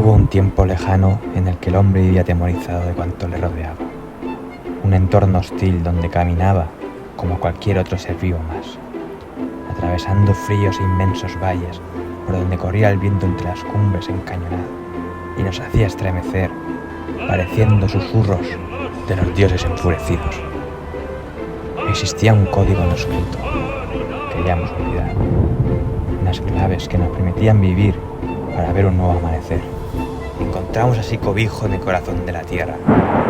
Hubo un tiempo lejano en el que el hombre vivía atemorizado de cuanto le rodeaba. Un entorno hostil donde caminaba como cualquier otro ser vivo más, atravesando fríos e inmensos valles por donde corría el viento entre las cumbres encañonadas y nos hacía estremecer, pareciendo susurros de los dioses enfurecidos. Existía un código no escrito, queríamos olvidar, unas claves que nos permitían vivir para ver un nuevo amanecer. Encontramos así cobijo en el corazón de la tierra,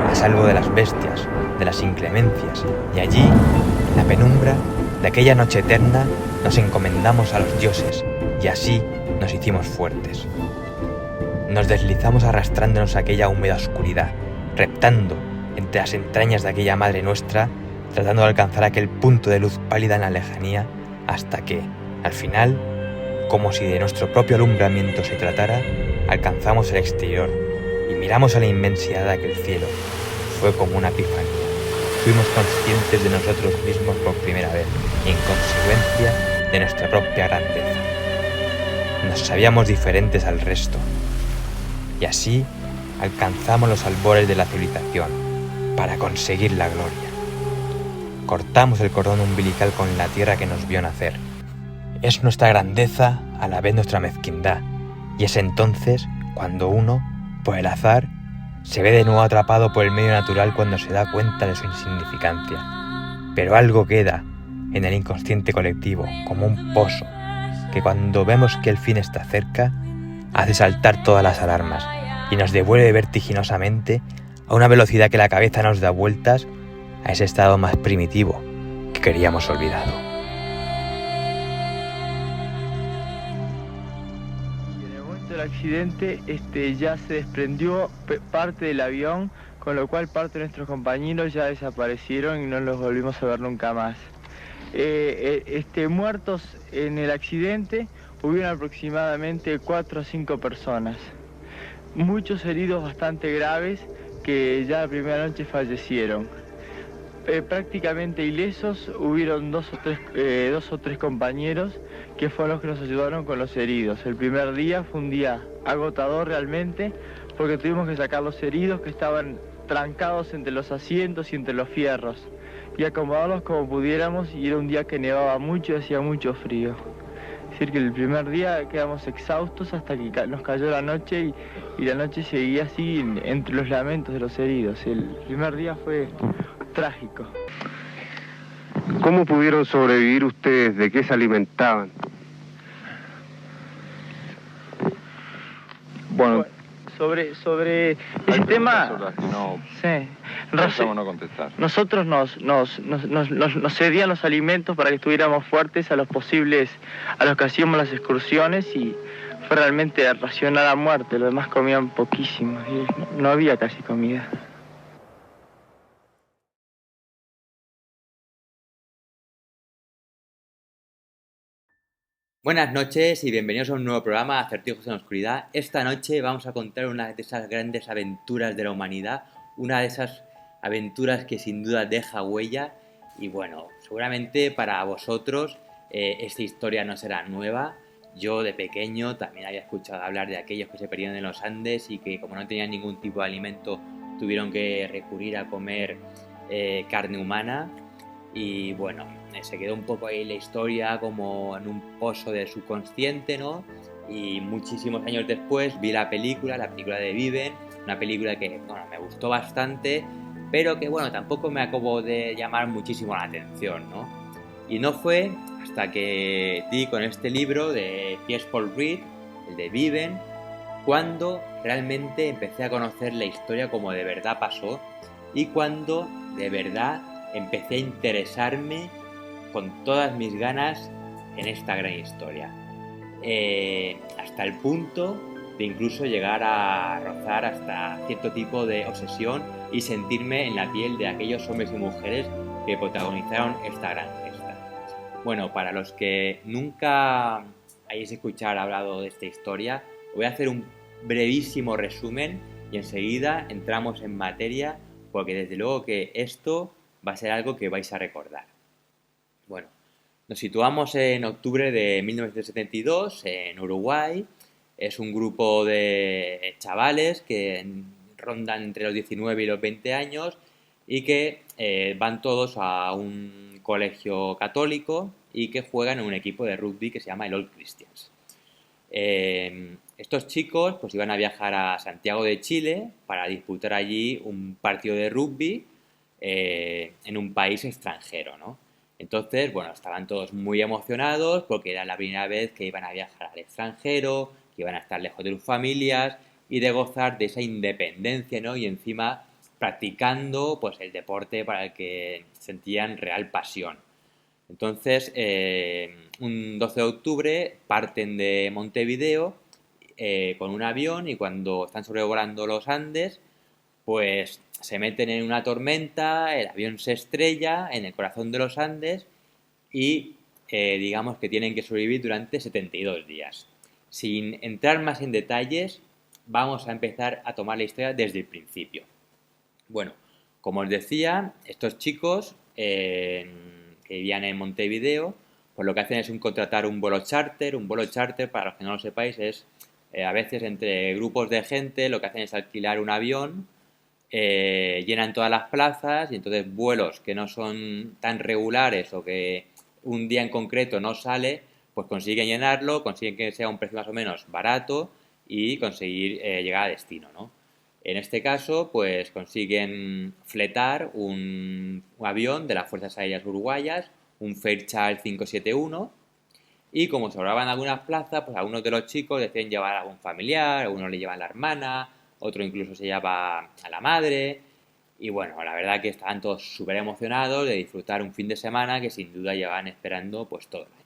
a salvo de las bestias, de las inclemencias, y allí, en la penumbra de aquella noche eterna, nos encomendamos a los dioses, y así nos hicimos fuertes. Nos deslizamos arrastrándonos a aquella húmeda oscuridad, reptando entre las entrañas de aquella madre nuestra, tratando de alcanzar aquel punto de luz pálida en la lejanía, hasta que, al final, como si de nuestro propio alumbramiento se tratara, alcanzamos el exterior y miramos a la inmensidad de aquel cielo. Fue como una epifanía. Fuimos conscientes de nosotros mismos por primera vez y en consecuencia de nuestra propia grandeza. Nos sabíamos diferentes al resto y así alcanzamos los albores de la civilización para conseguir la gloria. Cortamos el cordón umbilical con la tierra que nos vio nacer. Es nuestra grandeza a la vez nuestra mezquindad, y es entonces cuando uno, por el azar, se ve de nuevo atrapado por el medio natural cuando se da cuenta de su insignificancia. Pero algo queda en el inconsciente colectivo, como un pozo, que cuando vemos que el fin está cerca, hace saltar todas las alarmas y nos devuelve vertiginosamente a una velocidad que la cabeza nos da vueltas a ese estado más primitivo que queríamos olvidado. El accidente ya se desprendió parte del avión, con lo cual parte de nuestros compañeros ya desaparecieron y no los volvimos a ver nunca más. Muertos en el accidente hubieron aproximadamente 4 o 5 personas. Muchos heridos bastante graves que ya la primera noche fallecieron. Prácticamente ilesos hubieron dos o tres compañeros que fueron los que nos ayudaron con los heridos. El primer día fue un día agotador realmente porque tuvimos que sacar los heridos que estaban trancados entre los asientos y entre los fierros y acomodarlos como pudiéramos, y era un día que nevaba mucho y hacía mucho frío. Es decir, que el primer día quedamos exhaustos hasta que nos cayó la noche y la noche seguía así entre los lamentos de los heridos. El primer día fue trágico. ¿Cómo pudieron sobrevivir ustedes? ¿De qué se alimentaban? Bueno, sobre ese tema, sí, no contestar. Nosotros nos cedían los alimentos para que estuviéramos fuertes a los que hacíamos las excursiones, y fue realmente racionar a muerte. Los demás comían poquísimo y no había casi comida. Buenas noches y bienvenidos a un nuevo programa de Acertijos en la Oscuridad. Esta noche vamos a contar una de esas grandes aventuras de la humanidad, una de esas aventuras que sin duda deja huella, y bueno, seguramente para vosotros esta historia no será nueva. Yo de pequeño también había escuchado hablar de aquellos que se perdieron en los Andes y que, como no tenían ningún tipo de alimento, tuvieron que recurrir a comer carne humana. Y bueno, se quedó un poco ahí la historia como en un pozo del subconsciente, ¿no? Y muchísimos años después vi la película de Viven, una película que, bueno, me gustó bastante, pero que, bueno, tampoco me acabó de llamar muchísimo la atención, ¿no? Y no fue hasta que di con este libro de Piers Paul Reed, el de Viven, cuando realmente empecé a conocer la historia como de verdad pasó y cuando de verdad empecé a interesarme con todas mis ganas en esta gran historia, hasta el punto de incluso llegar a rozar hasta cierto tipo de obsesión y sentirme en la piel de aquellos hombres y mujeres que protagonizaron esta gran gesta. Bueno, para los que nunca hayáis escuchado hablado de esta historia, voy a hacer un brevísimo resumen y enseguida entramos en materia, porque desde luego que esto va a ser algo que vais a recordar. Bueno, nos situamos en octubre de 1972 en Uruguay. Es un grupo de chavales que rondan entre los 19 y los 20 años y que van todos a un colegio católico y que juegan en un equipo de rugby que se llama el All Christians. Estos chicos pues iban a viajar a Santiago de Chile para disputar allí un partido de rugby en un país extranjero, ¿no? Entonces, bueno, estaban todos muy emocionados porque era la primera vez que iban a viajar al extranjero, que iban a estar lejos de sus familias y de gozar de esa independencia, ¿no? Y encima practicando pues el deporte para el que sentían real pasión. Entonces, un 12 de octubre parten de Montevideo con un avión y cuando están sobrevolando los Andes, pues se meten en una tormenta, el avión se estrella en el corazón de los Andes y digamos que tienen que sobrevivir durante 72 días. Sin entrar más en detalles, vamos a empezar a tomar la historia desde el principio. Bueno, como os decía, estos chicos que vivían en Montevideo, pues lo que hacen es contratar un vuelo charter. Un vuelo charter, para los que no lo sepáis, es a veces entre grupos de gente lo que hacen es alquilar un avión, llenan todas las plazas y entonces vuelos que no son tan regulares o que un día en concreto no sale, pues consiguen llenarlo, consiguen que sea un precio más o menos barato y conseguir llegar a destino, ¿no? En este caso, pues consiguen fletar un avión de las Fuerzas Aéreas Uruguayas, un Fairchild 571, y como sobraban algunas plazas, pues algunos de los chicos deciden llevar a algún familiar, algunos le llevan a la hermana, otro incluso se lleva a la madre, y bueno, la verdad que estaban todos súper emocionados de disfrutar un fin de semana que sin duda llevaban esperando pues todo el año.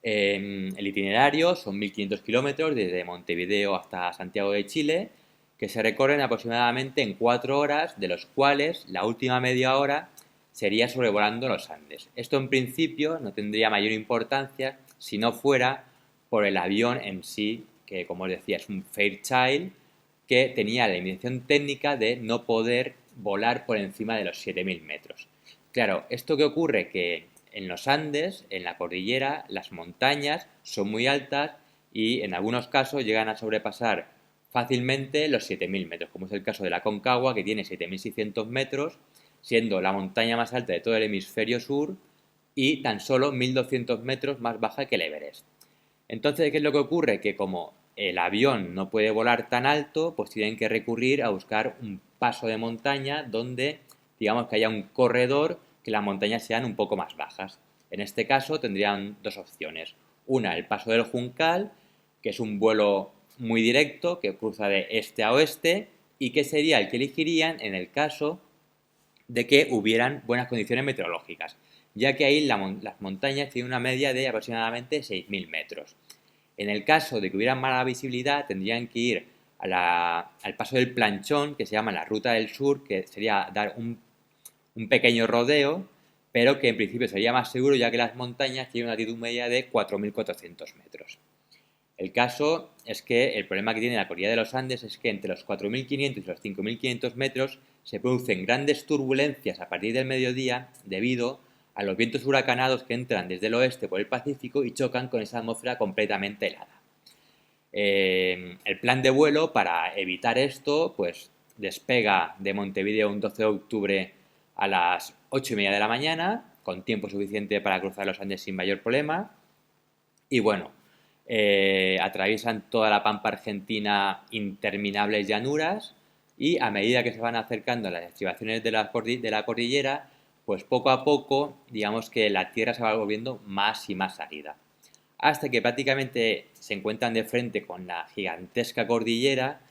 El itinerario son 1500 kilómetros desde Montevideo hasta Santiago de Chile, que se recorren aproximadamente en 4 horas, de los cuales la última media hora sería sobrevolando los Andes. Esto en principio no tendría mayor importancia si no fuera por el avión en sí, que como os decía es un Fairchild, que tenía la limitación técnica de no poder volar por encima de los 7000 metros. Claro, ¿esto qué ocurre? Que en los Andes, en la cordillera, las montañas son muy altas y en algunos casos llegan a sobrepasar fácilmente los 7000 metros, como es el caso de la Concagua, que tiene 7600 metros, siendo la montaña más alta de todo el hemisferio sur y tan solo 1200 metros más baja que el Everest. Entonces, ¿qué es lo que ocurre? Que como el avión no puede volar tan alto, pues tienen que recurrir a buscar un paso de montaña donde, digamos, que haya un corredor que las montañas sean un poco más bajas. En este caso tendrían dos opciones. Una, el paso del Juncal, que es un vuelo muy directo que cruza de este a oeste y que sería el que elegirían en el caso de que hubieran buenas condiciones meteorológicas, ya que ahí las montañas tienen una media de aproximadamente 6000 metros. En el caso de que hubiera mala visibilidad, tendrían que ir al paso del Planchón, que se llama la Ruta del Sur, que sería dar un pequeño rodeo, pero que en principio sería más seguro, ya que las montañas tienen una altitud media de 4400 metros. El caso es que el problema que tiene la cordillera de los Andes es que entre los 4500 y los 5500 metros se producen grandes turbulencias a partir del mediodía debido a los vientos huracanados que entran desde el oeste por el Pacífico y chocan con esa atmósfera completamente helada. El plan de vuelo para evitar esto pues despega de Montevideo un 12 de octubre a las 8:30 de la mañana, con tiempo suficiente para cruzar los Andes sin mayor problema. Y bueno, atraviesan toda la pampa argentina, interminables llanuras, y a medida que se van acercando a las estribaciones de la cordillera, pues poco a poco, digamos que la tierra se va volviendo más y más árida. Hasta que prácticamente se encuentran de frente con la gigantesca cordillera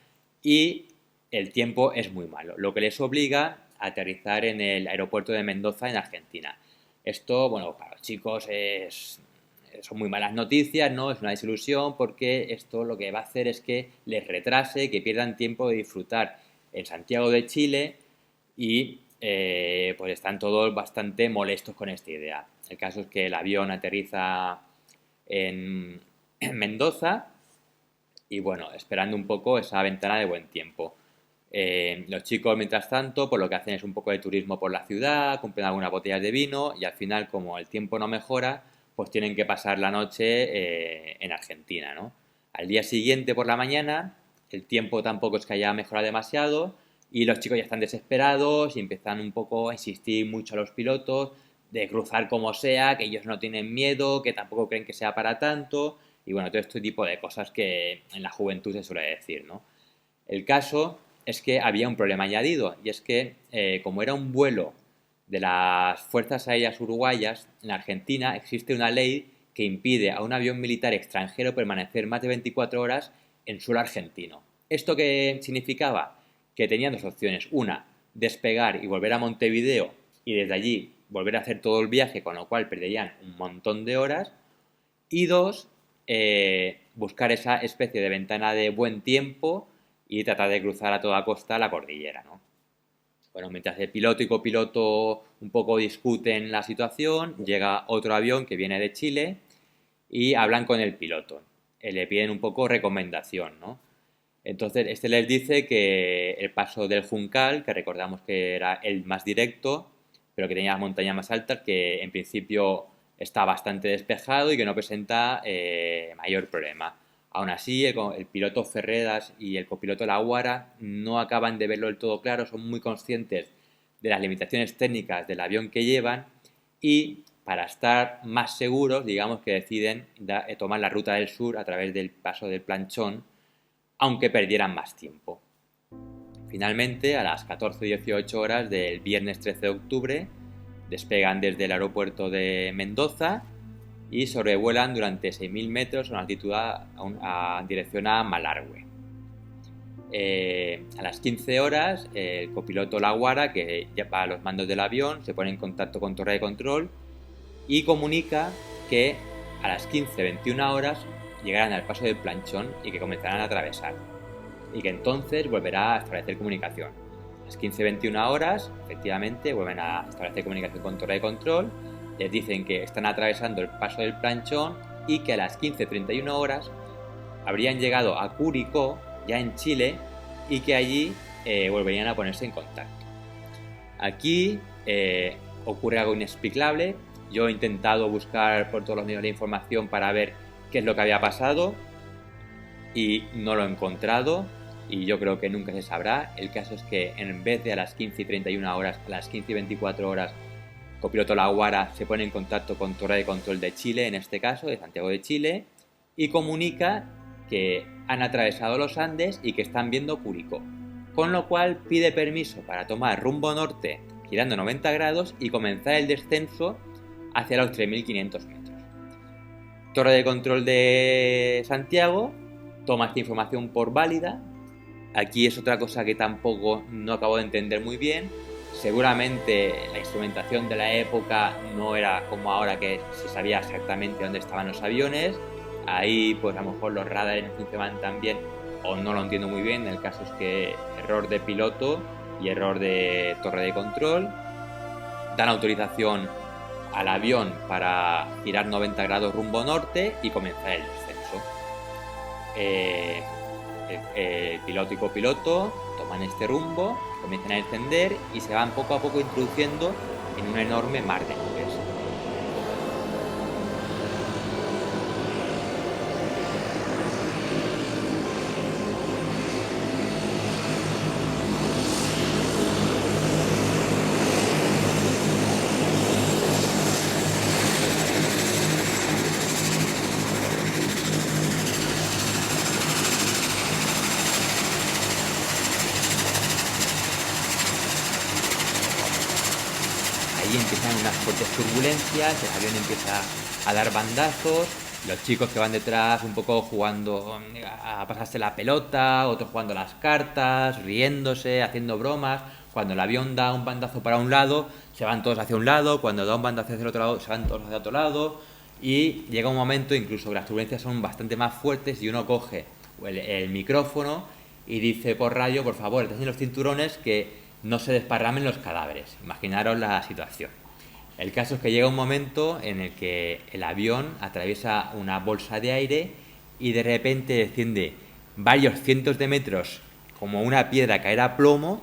y el tiempo es muy malo, lo que les obliga a aterrizar en el aeropuerto de Mendoza, en Argentina. Esto, bueno, para los chicos son muy malas noticias, ¿no? Es una desilusión porque esto lo que va a hacer es que les retrase, que pierdan tiempo de disfrutar en Santiago de Chile y pues están todos bastante molestos con esta idea. El caso es que el avión aterriza en Mendoza y bueno, esperando un poco esa ventana de buen tiempo. Los chicos, mientras tanto, pues lo que hacen es un poco de turismo por la ciudad, compran algunas botellas de vino y al final, como el tiempo no mejora, pues tienen que pasar la noche en Argentina, ¿no? Al día siguiente por la mañana, el tiempo tampoco es que haya mejorado demasiado y los chicos ya están desesperados y empiezan un poco a insistir mucho a los pilotos de cruzar como sea, que ellos no tienen miedo, que tampoco creen que sea para tanto y bueno, todo este tipo de cosas que en la juventud se suele decir, ¿no? El caso es que había un problema añadido y es que como era un vuelo de las Fuerzas Aéreas Uruguayas, en Argentina existe una ley que impide a un avión militar extranjero permanecer más de 24 horas en suelo argentino. ¿Esto qué significaba? Que tenían dos opciones. Una, despegar y volver a Montevideo y desde allí volver a hacer todo el viaje, con lo cual perderían un montón de horas. Y dos, buscar esa especie de ventana de buen tiempo y tratar de cruzar a toda costa la cordillera, ¿no? Bueno, mientras el piloto y copiloto un poco discuten la situación, llega otro avión que viene de Chile y hablan con el piloto. Le piden un poco recomendación, ¿no? Entonces, este les dice que el paso del Juncal, que recordamos que era el más directo, pero que tenía las montañas más altas, que en principio está bastante despejado y que no presenta mayor problema. Aún así, el piloto Ferreras y el copiloto Laguara no acaban de verlo del todo claro, son muy conscientes de las limitaciones técnicas del avión que llevan y para estar más seguros, digamos que deciden tomar la ruta del sur a través del paso del Planchón, aunque perdieran más tiempo. Finalmente, a las 14:18 horas del viernes 13 de octubre, despegan desde el aeropuerto de Mendoza y sobrevuelan durante 6.000 metros a una altitud en dirección a Malargüe. A las 15 horas, el copiloto Laguara, que lleva los mandos del avión, se pone en contacto con torre de control y comunica que a las 15:21 horas llegarán al paso del Planchón y que comenzarán a atravesar. Y que entonces volverá a establecer comunicación. A las 15:21 horas, efectivamente, vuelven a establecer comunicación con torre de control. Les dicen que están atravesando el paso del Planchón y que a las 15:31 horas habrían llegado a Curicó, ya en Chile, y que allí volverían a ponerse en contacto. Aquí ocurre algo inexplicable. Yo he intentado buscar por todos los medios de información para ver qué es lo que había pasado y no lo he encontrado y yo creo que nunca se sabrá. El caso es que en vez de a las 15:31 horas, a las 15:24 horas, copiloto Laguara se pone en contacto con torre de control de Chile, en este caso de Santiago de Chile, y comunica que han atravesado los Andes y que están viendo Curicó, con lo cual pide permiso para tomar rumbo norte girando 90 grados y comenzar el descenso hacia los 3.500 metros. Torre de control de Santiago toma esta información por válida. Aquí es otra cosa que tampoco no acabo de entender muy bien. Seguramente la instrumentación de la época no era como ahora, que se sabía exactamente dónde estaban los aviones. Ahí pues a lo mejor los radares no funcionaban tan bien o no lo entiendo muy bien. El caso es que error de piloto y error de torre de control. Dan autorización al avión para girar 90 grados rumbo norte y comenzar el descenso. El piloto y copiloto toman este rumbo, comienzan a descender y se van poco a poco introduciendo en un enorme mar de nubes. Ahí empiezan unas fuertes turbulencias, el avión empieza a dar bandazos, los chicos que van detrás un poco jugando a pasarse la pelota, otros jugando las cartas, riéndose, haciendo bromas. Cuando el avión da un bandazo para un lado, se van todos hacia un lado, cuando da un bandazo hacia el otro lado, se van todos hacia otro lado, y llega un momento incluso que las turbulencias son bastante más fuertes y uno coge el micrófono y dice por radio: por favor, dejen los cinturones que no se desparramen los cadáveres. Imaginaros la situación. El caso es que llega un momento en el que el avión atraviesa una bolsa de aire y de repente desciende varios cientos de metros como una piedra caer a plomo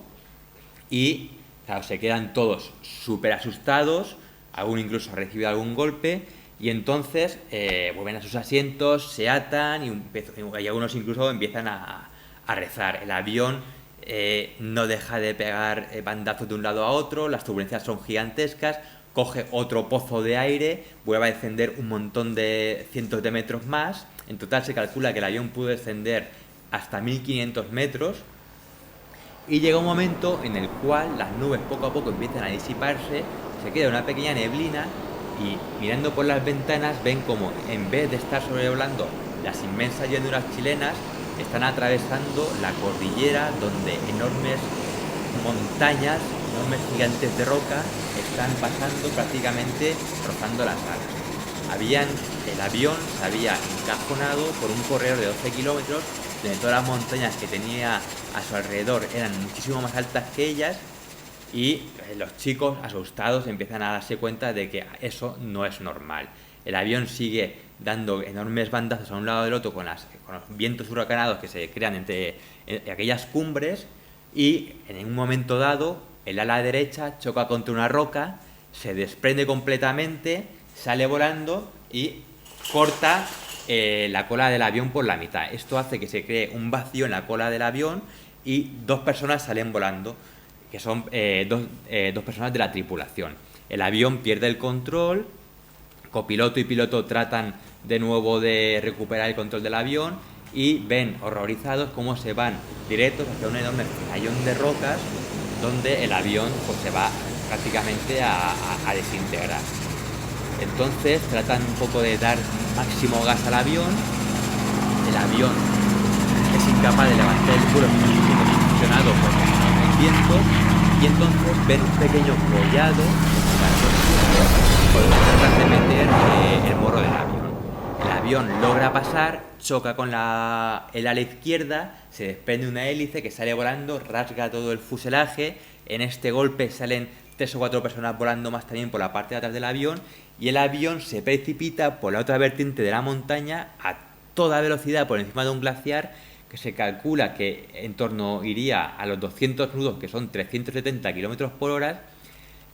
y claro, se quedan todos súper asustados, alguno incluso ha recibido algún golpe Y entonces vuelven a sus asientos, se atan y algunos incluso empiezan a rezar. El avión no deja de pegar bandazos de un lado a otro, las turbulencias son gigantescas, coge otro pozo de aire, vuelve a descender un montón de cientos de metros más. En total se calcula que el avión pudo descender hasta 1500 metros y llega un momento en el cual las nubes poco a poco empiezan a disiparse, se queda una pequeña neblina y mirando por las ventanas ven como en vez de estar sobrevolando las inmensas llanuras chilenas, están atravesando la cordillera donde enormes montañas, enormes gigantes de roca están pasando prácticamente rozando las alas. El avión se había encajonado por un corredor de 12 kilómetros donde todas las montañas que tenía a su alrededor eran muchísimo más altas que ellas y los chicos asustados empiezan a darse cuenta de que eso no es normal. El avión sigue dando enormes bandazos a un lado del otro con los vientos huracanados que se crean entre aquellas cumbres y en un momento dado el ala derecha choca contra una roca, se desprende completamente, sale volando y corta la cola del avión por la mitad. Esto hace que se cree un vacío en la cola del avión y 2 personas salen volando, que son dos personas de la tripulación. El avión pierde el control, copiloto y piloto tratan de nuevo de recuperar el control del avión y ven horrorizados cómo se van directos hacia un enorme cayón de rocas donde el avión pues, se va prácticamente a desintegrar. Entonces tratan un poco de dar máximo gas al avión, el avión es incapaz de levantar el vuelo, funcionado por el viento y entonces ven un pequeño collado por donde tratan de meter el morro del avión. El avión logra pasar, choca con el ala izquierda, se desprende una hélice que sale volando, rasga todo el fuselaje. En este golpe salen 3 o 4 personas volando más también por la parte de atrás del avión y el avión se precipita por la otra vertiente de la montaña a toda velocidad por encima de un glaciar que se calcula que en torno iría a los 200 nudos, que son 370 km por hora,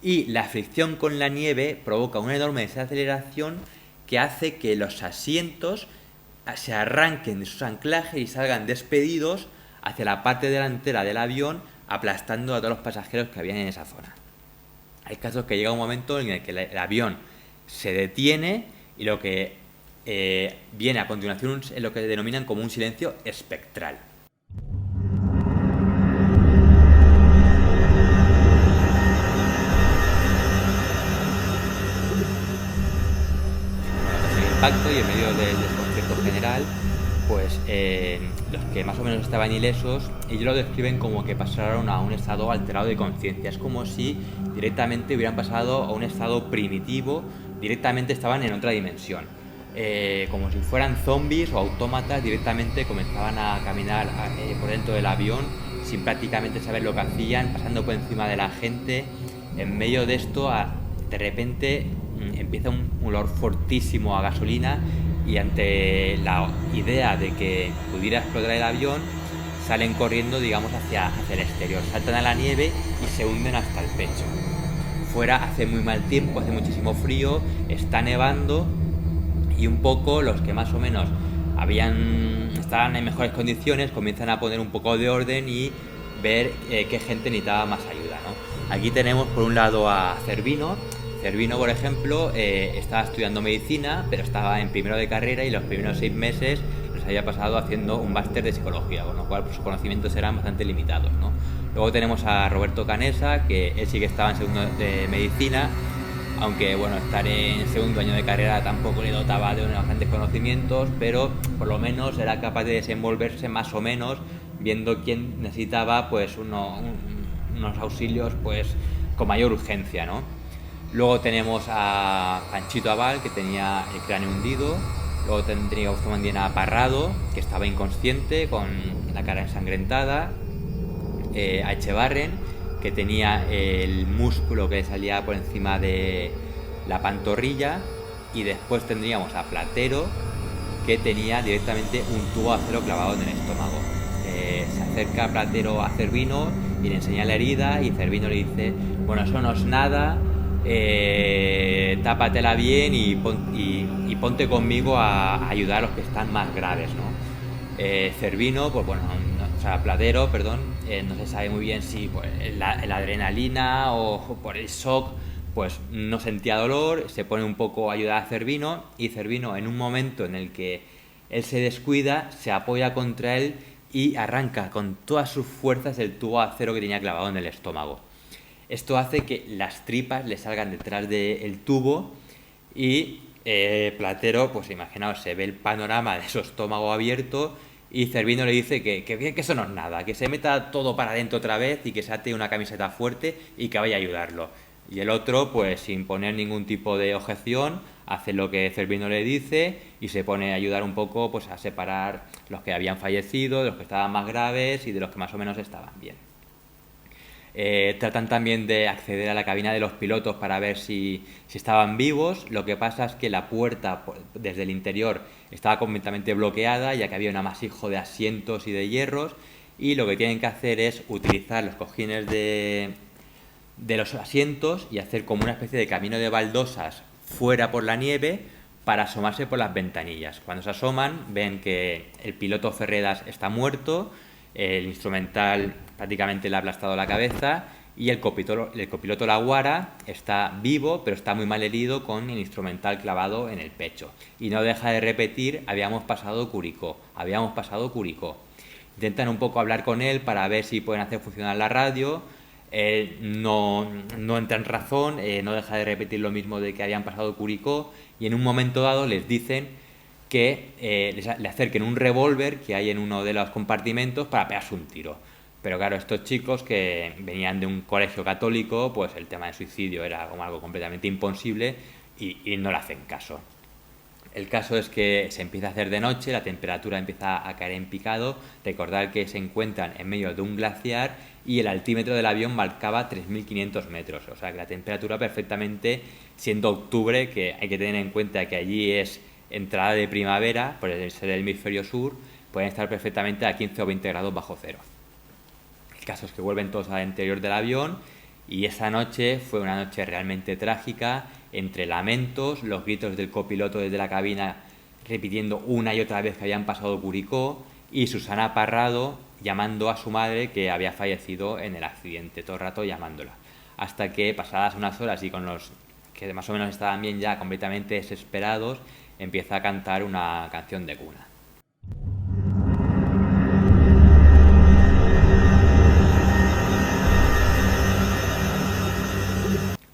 y la fricción con la nieve provoca una enorme desaceleración que hace que los asientos se arranquen de sus anclajes y salgan despedidos hacia la parte delantera del avión, aplastando a todos los pasajeros que habían en esa zona. Hay casos que llega un momento en el que el avión se detiene y lo que viene a continuación es lo que denominan como un silencio espectral. Tras el impacto y en medio del desconcierto general, pues los que más o menos estaban ilesos, ellos lo describen como que pasaron a un estado alterado de conciencia. Es como si directamente hubieran pasado a un estado primitivo, directamente estaban en otra dimensión. Como si fueran zombies o autómatas, directamente comenzaban a caminar por dentro del avión sin prácticamente saber lo que hacían, pasando por encima de la gente. En medio de esto, de repente empieza un olor fortísimo a gasolina y ante la idea de que pudiera explotar el avión, salen corriendo, digamos, hacia el exterior, saltan a la nieve y se hunden hasta el pecho. Fuera hace muy mal tiempo, hace muchísimo frío, está nevando y un poco los que más o menos estaban en mejores condiciones comienzan a poner un poco de orden y ver qué gente necesitaba más ayuda, ¿no? Aquí tenemos por un lado a Cervino. Cervino, por ejemplo, estaba estudiando medicina, pero estaba en primero de carrera y los primeros 6 meses los había pasado haciendo un máster de psicología, con lo cual pues, sus conocimientos eran bastante limitados, ¿no? Luego tenemos a Roberto Canesa, que él sí que estaba en segundo de medicina, aunque bueno, estar en segundo año de carrera tampoco le dotaba de unos grandes conocimientos, pero por lo menos era capaz de desenvolverse más o menos, viendo quién necesitaba pues unos auxilios pues con mayor urgencia, ¿no? Luego tenemos a Panchito Abal, que tenía el cráneo hundido. Luego tendríamos también a Parrado, que estaba inconsciente, con la cara ensangrentada. A Echevarren, que tenía el músculo que le salía por encima de la pantorrilla. Y después tendríamos a Platero, que tenía directamente un tubo de acero clavado en el estómago. Se acerca Platero a Cervino y le enseña la herida, y Cervino le dice: bueno, eso no es nada, tápatela bien y ponte conmigo a ayudar a los que están más graves, ¿no? Cervino, pues bueno, Platero, perdón, no se sabe muy bien si pues, la adrenalina o por el shock, pues no sentía dolor, se pone un poco a ayudar a Cervino, y Cervino, en un momento en el que él se descuida, se apoya contra él y arranca con todas sus fuerzas el tubo de acero que tenía clavado en el estómago. Esto hace que las tripas le salgan detrás del tubo y Platero, pues imaginaos, se ve el panorama de su estómago abierto, y Cervino le dice que eso no es nada, que se meta todo para adentro otra vez y que se ate una camiseta fuerte y que vaya a ayudarlo. Y el otro, pues sin poner ningún tipo de objeción, hace lo que Cervino le dice y se pone a ayudar un poco, pues a separar los que habían fallecido, de los que estaban más graves y de los que más o menos estaban bien. Tratan también de acceder a la cabina de los pilotos para ver si estaban vivos. Lo que pasa es que la puerta desde el interior estaba completamente bloqueada, ya que había un amasijo de asientos y de hierros, y lo que tienen que hacer es utilizar los cojines de los asientos y hacer como una especie de camino de baldosas fuera por la nieve para asomarse por las ventanillas. Cuando se asoman ven que el piloto Ferredas está muerto, el instrumental prácticamente le ha aplastado la cabeza, y el copiloto Laguara está vivo, pero está muy mal herido, con el instrumental clavado en el pecho. Y no deja de repetir: habíamos pasado Curicó, habíamos pasado Curicó. Intentan un poco hablar con él para ver si pueden hacer funcionar la radio. No entra en razón, no deja de repetir lo mismo de que habían pasado Curicó, y en un momento dado les dicen que le acerquen un revólver que hay en uno de los compartimentos para pegarse un tiro. Pero claro, estos chicos que venían de un colegio católico, pues el tema del suicidio era como algo completamente imposible y no le hacen caso. El caso es que se empieza a hacer de noche, la temperatura empieza a caer en picado. Recordad que se encuentran en medio de un glaciar y el altímetro del avión marcaba 3.500 metros. O sea que la temperatura perfectamente, siendo octubre, que hay que tener en cuenta que allí es entrada de primavera, por ser el hemisferio sur, pueden estar perfectamente a 15 o 20 grados bajo cero. El caso es que vuelven todos al interior del avión, y esa noche fue una noche realmente trágica, entre lamentos, los gritos del copiloto desde la cabina repitiendo una y otra vez que habían pasado Curicó, y Susana Parrado llamando a su madre, que había fallecido en el accidente, todo el rato llamándola. Hasta que, pasadas unas horas y con los que más o menos estaban bien ya completamente desesperados, empieza a cantar una canción de cuna.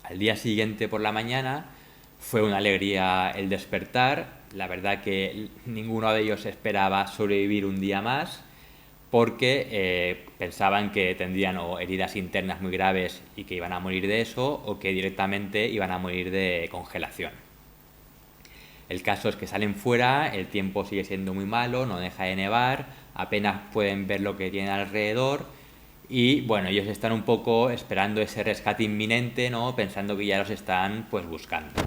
Al día siguiente por la mañana fue una alegría el despertar. La verdad que ninguno de ellos esperaba sobrevivir un día más, porque pensaban que tendrían o heridas internas muy graves y que iban a morir de eso, o que directamente iban a morir de congelación. El caso es que salen fuera, el tiempo sigue siendo muy malo, no deja de nevar, apenas pueden ver lo que tienen alrededor, y bueno, ellos están un poco esperando ese rescate inminente, ¿no? Pensando que ya los están pues buscando.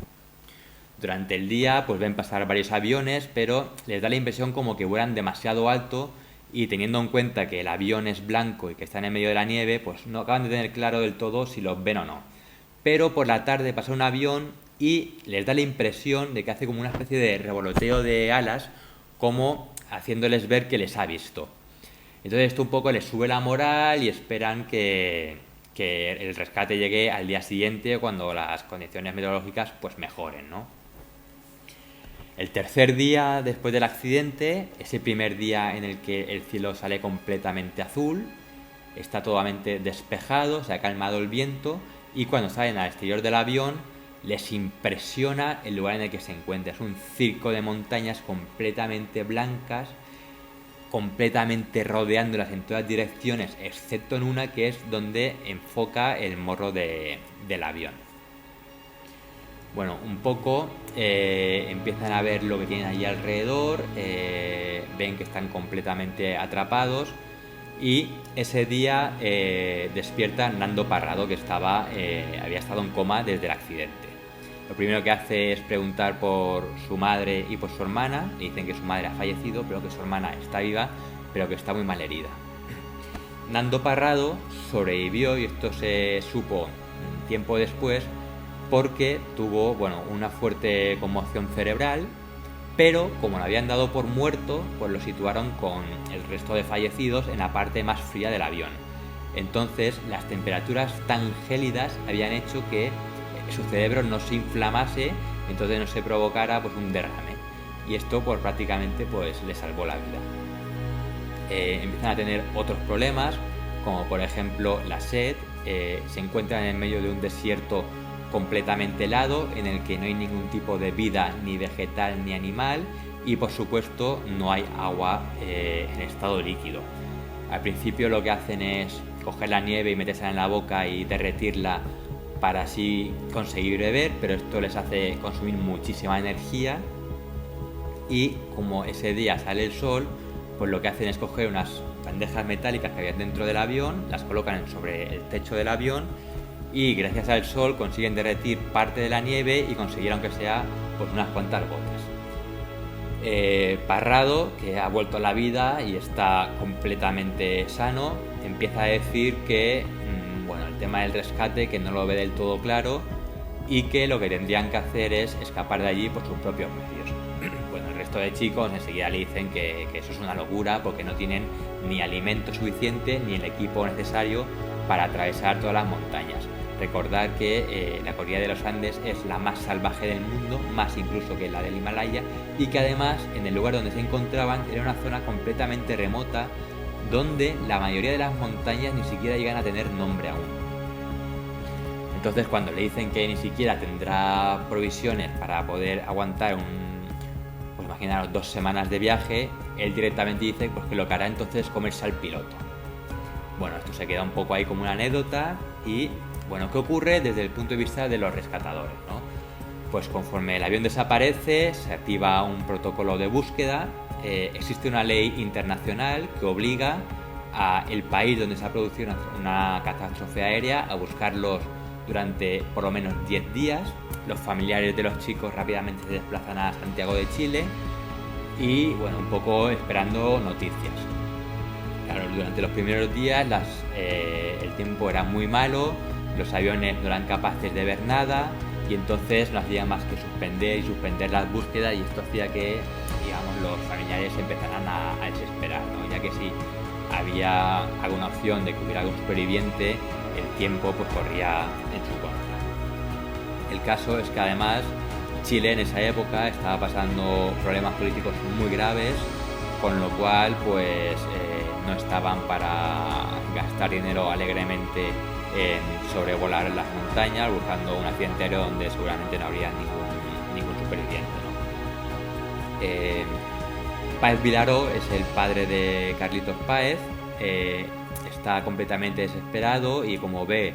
Durante el día pues ven pasar varios aviones, pero les da la impresión como que vuelan demasiado alto, y teniendo en cuenta que el avión es blanco y que están en medio de la nieve, pues no acaban de tener claro del todo si los ven o no. Pero por la tarde pasa un avión y les da la impresión de que hace como una especie de revoloteo de alas, como haciéndoles ver que les ha visto. Entonces esto un poco les sube la moral y esperan que el rescate llegue al día siguiente, cuando las condiciones meteorológicas pues mejoren, ¿no? El tercer día después del accidente, ese primer día en el que el cielo sale completamente azul, está totalmente despejado, se ha calmado el viento, y cuando salen al exterior del avión les impresiona el lugar en el que se encuentra. Es un circo de montañas completamente blancas, completamente rodeándolas en todas direcciones, excepto en una, que es donde enfoca el morro del avión. Bueno, un poco empiezan a ver lo que tienen allí alrededor, ven que están completamente atrapados, y ese día despierta Nando Parrado, que había estado en coma desde el accidente. Lo primero que hace es preguntar por su madre y por su hermana. Le dicen que su madre ha fallecido, pero que su hermana está viva, pero que está muy mal herida. Nando Parrado sobrevivió, y esto se supo tiempo después, porque tuvo una fuerte conmoción cerebral, pero como lo habían dado por muerto, pues lo situaron con el resto de fallecidos en la parte más fría del avión. Entonces las temperaturas tan gélidas habían hecho que su cerebro no se inflamase, entonces no se provocara pues un derrame, y esto pues prácticamente pues le salvó la vida. Empiezan a tener otros problemas, como por ejemplo la sed. Se encuentran en medio de un desierto completamente helado en el que no hay ningún tipo de vida ni vegetal ni animal, y por supuesto no hay agua en estado líquido. Al principio lo que hacen es coger la nieve y metérsela en la boca y derretirla para así conseguir beber, pero esto les hace consumir muchísima energía, y como ese día sale el sol, pues lo que hacen es coger unas bandejas metálicas que había dentro del avión, las colocan sobre el techo del avión, y gracias al sol consiguen derretir parte de la nieve y conseguir aunque sea pues unas cuantas gotas. Parrado, que ha vuelto a la vida y está completamente sano, empieza a decir que el tema del rescate, que no lo ve del todo claro, y que lo que tendrían que hacer es escapar de allí por sus propios medios. El resto de chicos enseguida le dicen que eso es una locura, porque no tienen ni alimento suficiente ni el equipo necesario para atravesar todas las montañas. Recordar que la cordillera de los Andes es la más salvaje del mundo, más incluso que la del Himalaya, y que además en el lugar donde se encontraban era una zona completamente remota, donde la mayoría de las montañas ni siquiera llegan a tener nombre aún. Entonces cuando le dicen que ni siquiera tendrá provisiones para poder aguantar pues imaginaros 2 semanas de viaje, él directamente dice pues que lo que hará entonces es comerse al piloto. Esto se queda un poco ahí como una anécdota. Y ¿qué ocurre desde el punto de vista de los rescatadores, ¿no? Pues conforme el avión desaparece, se activa un protocolo de búsqueda. Existe una ley internacional que obliga al país donde se ha producido una catástrofe aérea a buscarlos durante por lo menos 10 días. Los familiares de los chicos rápidamente se desplazan a Santiago de Chile y un poco esperando noticias. Claro, durante los primeros días el tiempo era muy malo, los aviones no eran capaces de ver nada, y entonces no hacía más que suspender las búsquedas, y esto hacía que los familiares empezaran a desesperar, ¿no? Ya que si había alguna opción de que hubiera algún superviviente, el tiempo pues corría en su contra. El caso es que además Chile en esa época estaba pasando problemas políticos muy graves, con lo cual pues no estaban para gastar dinero alegremente en sobrevolar las montañas buscando un accidente aéreo donde seguramente no habría ningún superviviente, ¿no? Páez Vilaró es el padre de Carlitos Páez. Está completamente desesperado, y como ve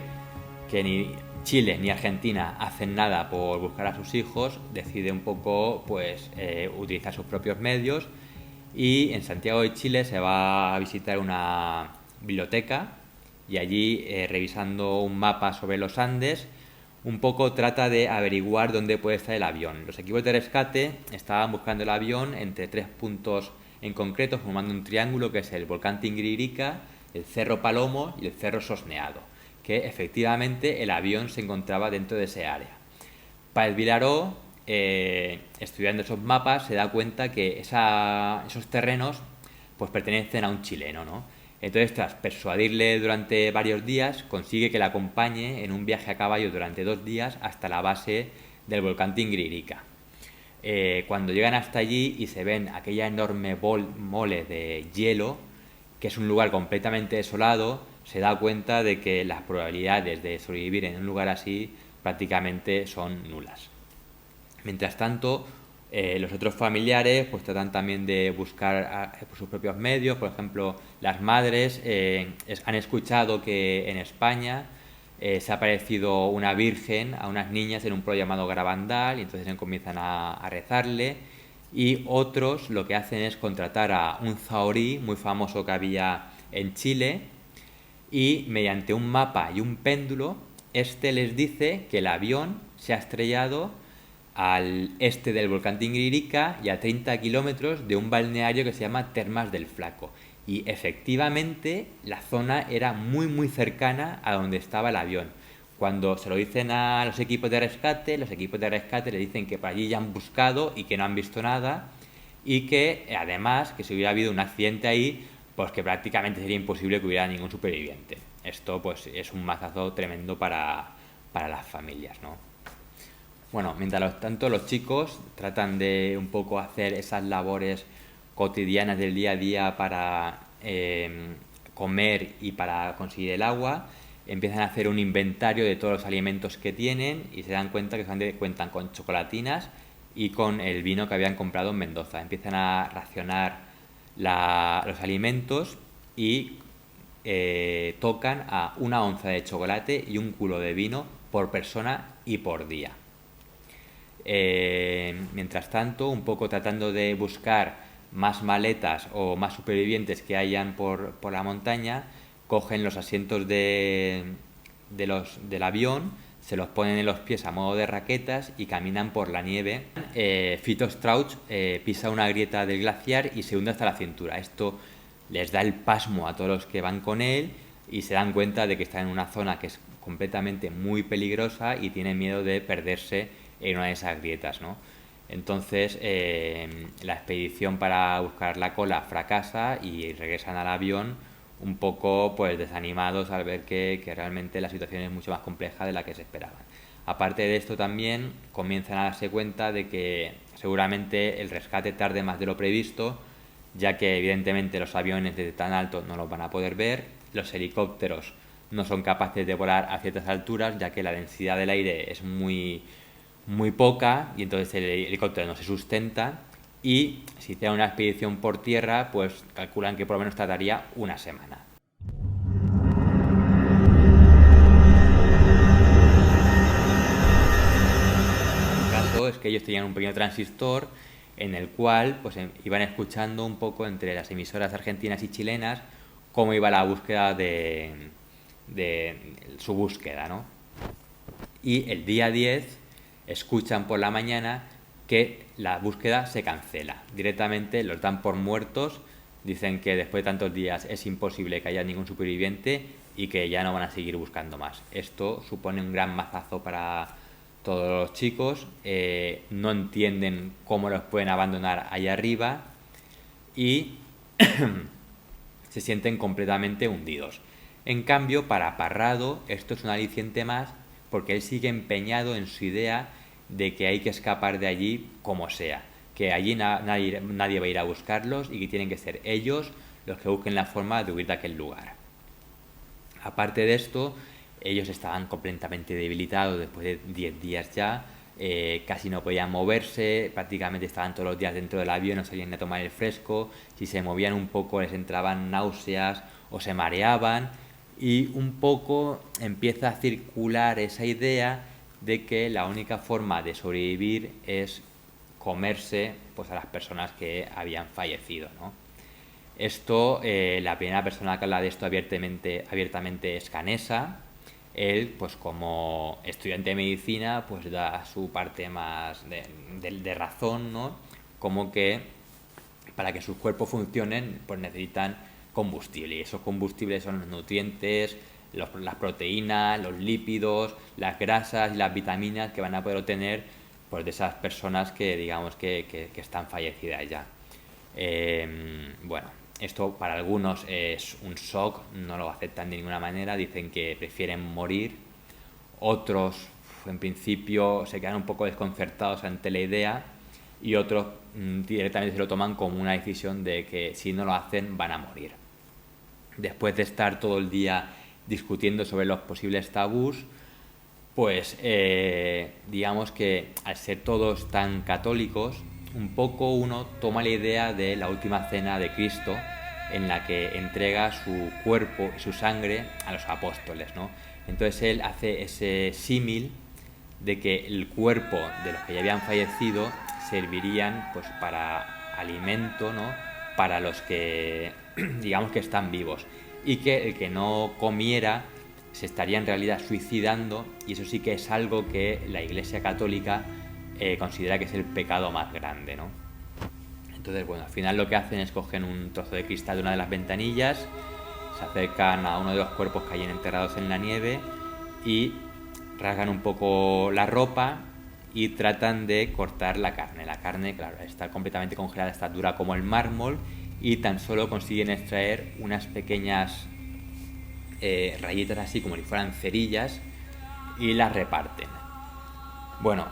que ni Chile ni Argentina hacen nada por buscar a sus hijos, decide un poco pues utilizar sus propios medios, y en Santiago de Chile se va a visitar una biblioteca, y allí revisando un mapa sobre los Andes un poco trata de averiguar dónde puede estar el avión. Los equipos de rescate estaban buscando el avión entre 3 puntos en concreto, formando un triángulo que es el volcán Tinguiririca, el Cerro Palomo y el Cerro Sosneado, que efectivamente el avión se encontraba dentro de ese área. Páez Vilaró, estudiando esos mapas, se da cuenta que esos terrenos pues pertenecen a un chileno, ¿no? Entonces, tras persuadirle durante varios días, consigue que le acompañe en un viaje a caballo durante 2 días hasta la base del volcán Tinguiririca. Cuando llegan hasta allí y se ven aquella enorme mole de hielo, que es un lugar completamente desolado, se da cuenta de que las probabilidades de sobrevivir en un lugar así prácticamente son nulas. Mientras tanto, los otros familiares pues tratan también de buscar por sus propios medios. Por ejemplo, las madres han escuchado que en España se ha aparecido una virgen a unas niñas en un pueblo llamado Garabandal, y entonces comienzan a rezarle. Y otros lo que hacen es contratar a un zahorí muy famoso que había en Chile, y mediante un mapa y un péndulo les dice que el avión se ha estrellado al este del volcán Tinguiririca y a 30 kilómetros de un balneario que se llama Termas del Flaco. Y efectivamente la zona era muy muy cercana a donde estaba el avión. Cuando se lo dicen a los equipos de rescate le dicen que por allí ya han buscado y que no han visto nada, y que además que si hubiera habido un accidente ahí, pues que prácticamente sería imposible que hubiera ningún superviviente. Esto pues es un mazazo tremendo para las familias, ¿no? Bueno, mientras tanto los chicos tratan de un poco hacer esas labores cotidianas del día a día para comer y para conseguir el agua. Empiezan a hacer un inventario de todos los alimentos que tienen y se dan cuenta que solamente cuentan con chocolatinas y con el vino que habían comprado en Mendoza. Empiezan a racionar los alimentos y tocan a 1 onza de chocolate y 1 culo de vino por persona y por día. Mientras tanto, un poco tratando de buscar más maletas o más supervivientes que hayan por la montaña, cogen los asientos del avión, se los ponen en los pies a modo de raquetas y caminan por la nieve. Fito Strauch pisa una grieta del glaciar y se hunde hasta la cintura. Esto les da el pasmo a todos los que van con él y se dan cuenta de que están en una zona que es completamente muy peligrosa y tienen miedo de perderse en una de esas grietas, ¿no? Entonces la expedición para buscar la cola fracasa y regresan al avión un poco pues desanimados al ver que realmente la situación es mucho más compleja de la que se esperaba. Aparte de esto también comienzan a darse cuenta de que seguramente el rescate tarde más de lo previsto, ya que evidentemente los aviones desde tan alto no los van a poder ver, los helicópteros no son capaces de volar a ciertas alturas, ya que la densidad del aire es muy poca y entonces el helicóptero no se sustenta, y si hicieran una expedición por tierra pues calculan que por lo menos tardaría 1 semana. El caso es que ellos tenían un pequeño transistor en el cual pues iban escuchando un poco entre las emisoras argentinas y chilenas cómo iba la búsqueda de su búsqueda, ¿no? Y el día 10 escuchan por la mañana que la búsqueda se cancela. Directamente los dan por muertos, dicen que después de tantos días es imposible que haya ningún superviviente y que ya no van a seguir buscando más. Esto supone un gran mazazo para todos los chicos, no entienden cómo los pueden abandonar allá arriba y se sienten completamente hundidos. En cambio, para Parrado esto es un aliciente más, porque él sigue empeñado en su idea de que hay que escapar de allí como sea, que allí nadie va a ir a buscarlos y que tienen que ser ellos los que busquen la forma de huir de aquel lugar. Aparte de esto, ellos estaban completamente debilitados después de 10 días ya, casi no podían moverse, prácticamente estaban todos los días dentro del avión, no salían a tomar el fresco, si se movían un poco les entraban náuseas o se mareaban, y un poco empieza a circular esa idea de que la única forma de sobrevivir es comerse pues a las personas que habían fallecido, ¿no? Esto, la primera persona que habla de esto abiertamente es Canessa. Él, pues como estudiante de medicina, pues da su parte más de razón, ¿no? Como que para que sus cuerpos funcionen, pues necesitan combustible, y esos combustibles son los nutrientes, las proteínas, los lípidos, las grasas y las vitaminas que van a poder obtener pues de esas personas que digamos que están fallecidas ya. Bueno, esto para algunos es un shock, no lo aceptan de ninguna manera, dicen que prefieren morir. Otros en principio se quedan un poco desconcertados ante la idea, y otros directamente se lo toman como una decisión de que si no lo hacen van a morir. Después de estar todo el día discutiendo sobre los posibles tabús, pues digamos que al ser todos tan católicos, un poco uno toma la idea de la última cena de Cristo, en la que entrega su cuerpo y su sangre a los apóstoles, ¿no? Entonces él hace ese símil de que el cuerpo de los que ya habían fallecido servirían pues para alimento, ¿no? Para los que digamos que están vivos, y que el que no comiera se estaría en realidad suicidando, y eso sí que es algo que la Iglesia Católica considera que es el pecado más grande, ¿no? Entonces, bueno, al final lo que hacen es cogen un trozo de cristal de una de las ventanillas, se acercan a uno de los cuerpos que hayan enterrados en la nieve y rasgan un poco la ropa y tratan de cortar la carne. La carne, claro, está completamente congelada, está dura como el mármol, y tan solo consiguen extraer unas pequeñas rayitas así como si fueran cerillas y las reparten. Bueno,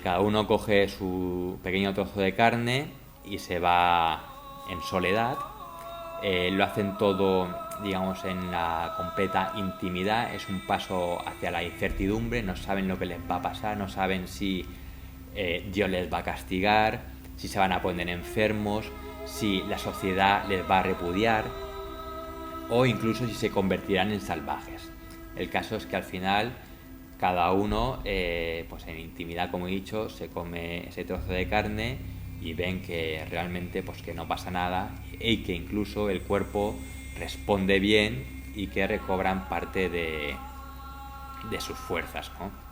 cada uno coge su pequeño trozo de carne y se va en soledad. Lo hacen todo, digamos, en la completa intimidad. Es un paso hacia la incertidumbre. No saben lo que les va a pasar, no saben si Dios les va a castigar, si se van a poner enfermos, si la sociedad les va a repudiar o incluso si se convertirán en salvajes. El caso es que al final cada uno, pues en intimidad, como he dicho, se come ese trozo de carne y ven que realmente pues que no pasa nada y que incluso el cuerpo responde bien y que recobran parte de sus fuerzas, ¿no?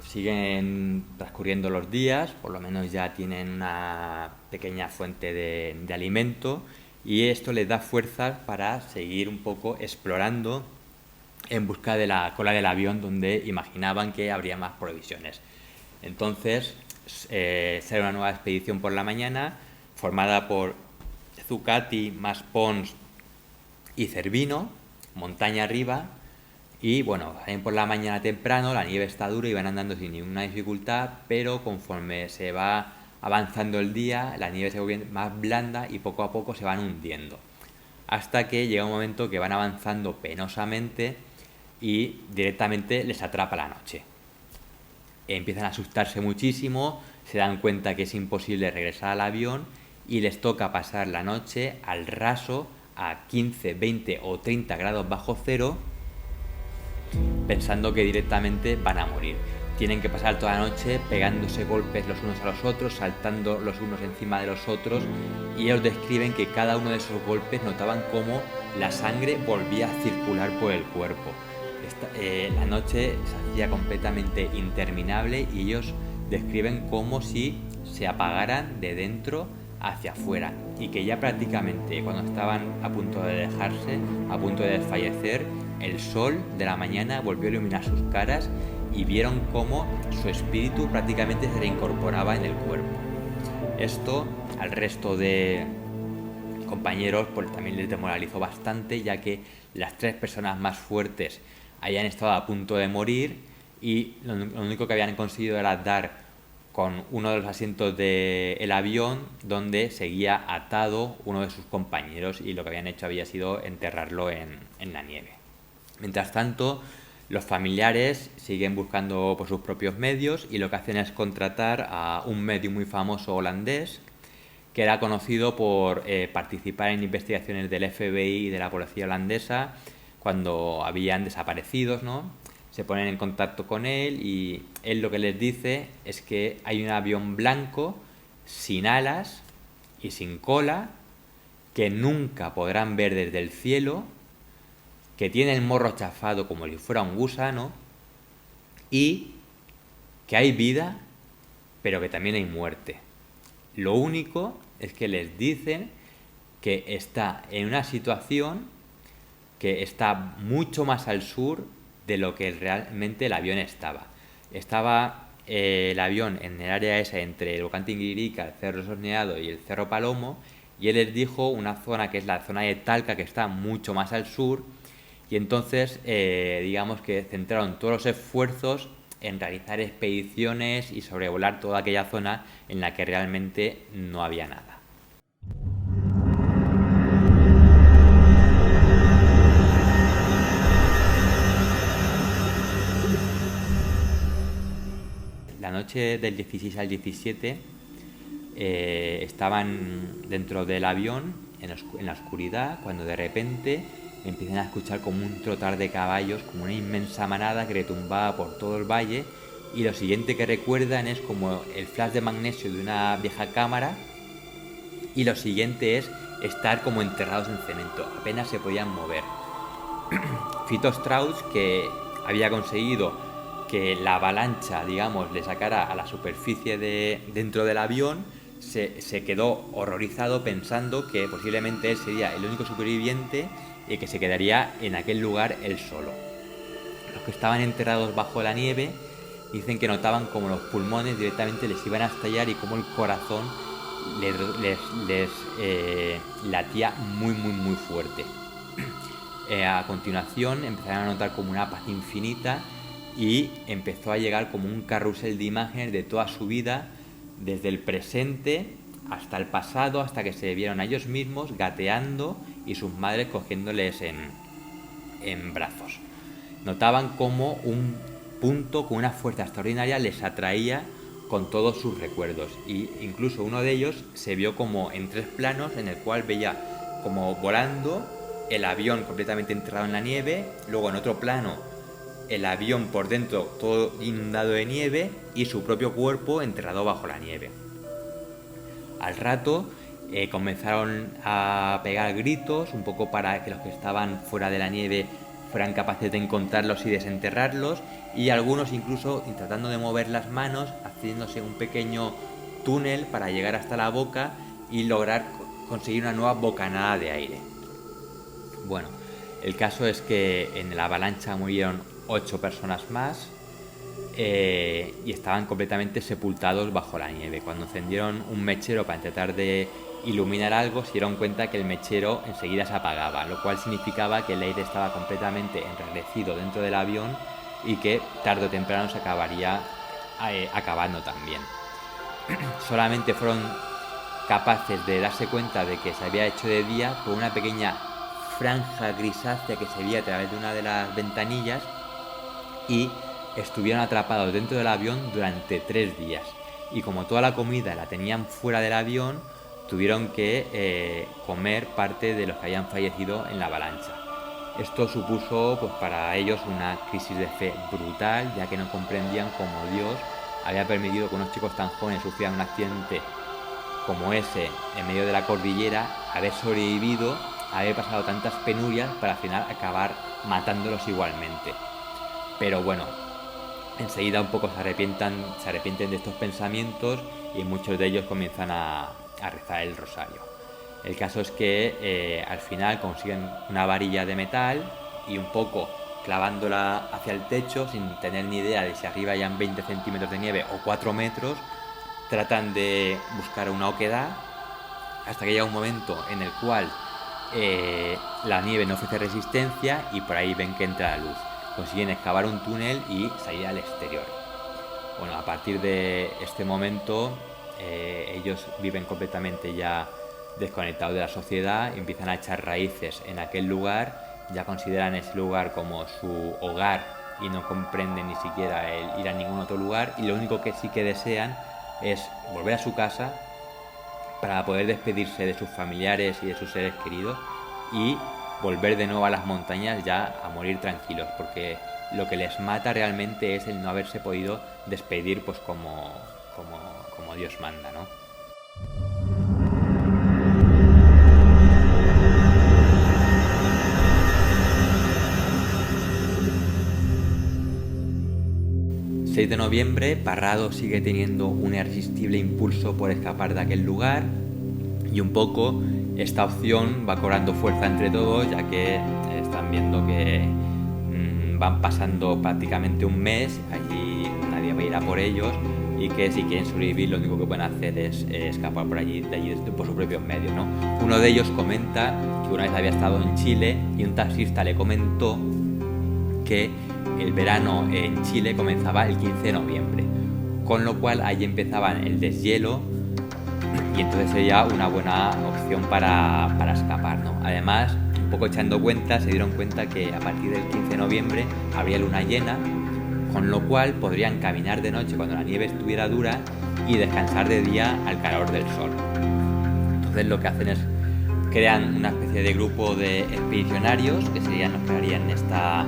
Siguen transcurriendo los días, por lo menos ya tienen una pequeña fuente de alimento, y esto les da fuerzas para seguir un poco explorando en busca de la cola del avión donde imaginaban que habría más provisiones. Entonces sale una nueva expedición por la mañana formada por Zucchati, más Pons y Cervino, montaña arriba. Y bueno, salen por la mañana temprano, la nieve está dura y van andando sin ninguna dificultad, pero conforme se va avanzando el día, la nieve se vuelve más blanda y poco a poco se van hundiendo. Hasta que llega un momento que van avanzando penosamente y directamente les atrapa la noche. Empiezan a asustarse muchísimo, se dan cuenta que es imposible regresar al avión y les toca pasar la noche al raso a 15, 20 o 30 grados bajo cero, pensando que directamente van a morir. Tienen que pasar toda la noche pegándose golpes los unos a los otros, saltando los unos encima de los otros, y ellos describen que cada uno de esos golpes notaban cómo la sangre volvía a circular por el cuerpo. La noche se hacía completamente interminable y ellos describen como si se apagaran de dentro hacia afuera, y que ya prácticamente cuando estaban a punto de dejarse, a punto de desfallecer, el sol de la mañana volvió a iluminar sus caras y vieron cómo su espíritu prácticamente se reincorporaba en el cuerpo. Esto al resto de compañeros pues también les demoralizó bastante, ya que las 3 personas más fuertes habían estado a punto de morir y lo único que habían conseguido era dar con uno de los asientos del avión donde seguía atado uno de sus compañeros, y lo que habían hecho había sido enterrarlo en la nieve. Mientras tanto, los familiares siguen buscando por sus propios medios y lo que hacen es contratar a un médium muy famoso holandés que era conocido por participar en investigaciones del FBI y de la policía holandesa cuando habían desaparecidos, ¿no? Se ponen en contacto con él y él lo que les dice es que hay un avión blanco sin alas y sin cola que nunca podrán ver desde el cielo, que tiene el morro chafado como si fuera un gusano y que hay vida, pero que también hay muerte. Lo único es que les dicen que está en una situación que está mucho más al sur de lo que realmente el avión estaba. Estaba el avión en el área esa entre el volcán Tinguiririca, el Cerro Sorneado y el Cerro Palomo, y él les dijo una zona que es la zona de Talca, que está mucho más al sur, y entonces digamos que centraron todos los esfuerzos en realizar expediciones y sobrevolar toda aquella zona en la que realmente no había nada. La noche del 16 al 17 estaban dentro del avión en la oscuridad, cuando de repente empiezan a escuchar como un trotar de caballos, como una inmensa manada que retumbaba por todo el valle, y lo siguiente que recuerdan es como el flash de magnesio de una vieja cámara, y lo siguiente es estar como enterrados en cemento, apenas se podían mover. Fito Strauss, que había conseguido que la avalancha, digamos, le sacara a la superficie dentro del avión, se quedó horrorizado pensando que posiblemente él sería el único superviviente y que se quedaría en aquel lugar él solo. Los que estaban enterrados bajo la nieve dicen que notaban como los pulmones directamente les iban a estallar y como el corazón les latía muy fuerte. A continuación empezaron a notar como una paz infinita y empezó a llegar como un carrusel de imágenes de toda su vida, desde el presente hasta el pasado, hasta que se vieron a ellos mismos gateando y sus madres cogiéndoles en brazos. Notaban como un punto con una fuerza extraordinaria les atraía con todos sus recuerdos, y incluso uno de ellos se vio como en 3 planos, en el cual veía como volando el avión completamente enterrado en la nieve, luego en otro plano el avión por dentro todo inundado de nieve y su propio cuerpo enterrado bajo la nieve. Al rato comenzaron a pegar gritos, un poco para que los que estaban fuera de la nieve fueran capaces de encontrarlos y desenterrarlos, y algunos incluso tratando de mover las manos, haciéndose un pequeño túnel para llegar hasta la boca y lograr conseguir una nueva bocanada de aire. Bueno, el caso es que en la avalancha murieron 8 personas más y estaban completamente sepultados bajo la nieve. Cuando encendieron un mechero para tratar de iluminar algo, se dieron cuenta que el mechero enseguida se apagaba, lo cual significaba que el aire estaba completamente enrarecido dentro del avión y que tarde o temprano se acabaría acabando también. Solamente fueron capaces de darse cuenta de que se había hecho de día por una pequeña franja grisácea que se veía a través de una de las ventanillas, y estuvieron atrapados dentro del avión durante 3 días. Y como toda la comida la tenían fuera del avión, tuvieron que comer parte de los que habían fallecido en la avalancha. Esto supuso pues para ellos una crisis de fe brutal, ya que no comprendían cómo Dios había permitido que unos chicos tan jóvenes sufrieran un accidente como ese en medio de la cordillera, haber sobrevivido, haber pasado tantas penurias para al final acabar matándolos igualmente. Pero bueno, enseguida un poco se arrepienten de estos pensamientos y muchos de ellos comienzan a rezar el rosario. El caso es que al final consiguen una varilla de metal y un poco clavándola hacia el techo, sin tener ni idea de si arriba hayan 20 centímetros de nieve o 4 metros, tratan de buscar una oquedad hasta que llega un momento en el cual la nieve no ofrece resistencia y por ahí ven que entra la luz. Consiguen excavar un túnel y salir al exterior. Bueno, a partir de este momento ellos viven completamente ya desconectados de la sociedad, empiezan a echar raíces en aquel lugar, ya consideran ese lugar como su hogar y no comprenden ni siquiera el ir a ningún otro lugar, y lo único que sí que desean es volver a su casa para poder despedirse de sus familiares y de sus seres queridos y volver de nuevo a las montañas ya a morir tranquilos, porque lo que les mata realmente es el no haberse podido despedir pues como Dios manda, ¿no? El 6 de noviembre, Parrado sigue teniendo un irresistible impulso por escapar de aquel lugar, y un poco esta opción va cobrando fuerza entre todos, ya que están viendo que van pasando prácticamente un mes, allí nadie va a ir a por ellos, y que si quieren sobrevivir lo único que pueden hacer es escapar de allí por sus propios medios, ¿no? Uno de ellos comenta que una vez había estado en Chile y un taxista le comentó que el verano en Chile comenzaba el 15 de noviembre, con lo cual allí empezaban el deshielo y entonces sería una buena opción para escapar, ¿no? Además, un poco echando cuentas, se dieron cuenta que a partir del 15 de noviembre habría luna llena, con lo cual podrían caminar de noche cuando la nieve estuviera dura y descansar de día al calor del sol. Entonces lo que hacen es crean una especie de grupo de expedicionarios que serían los que harían esta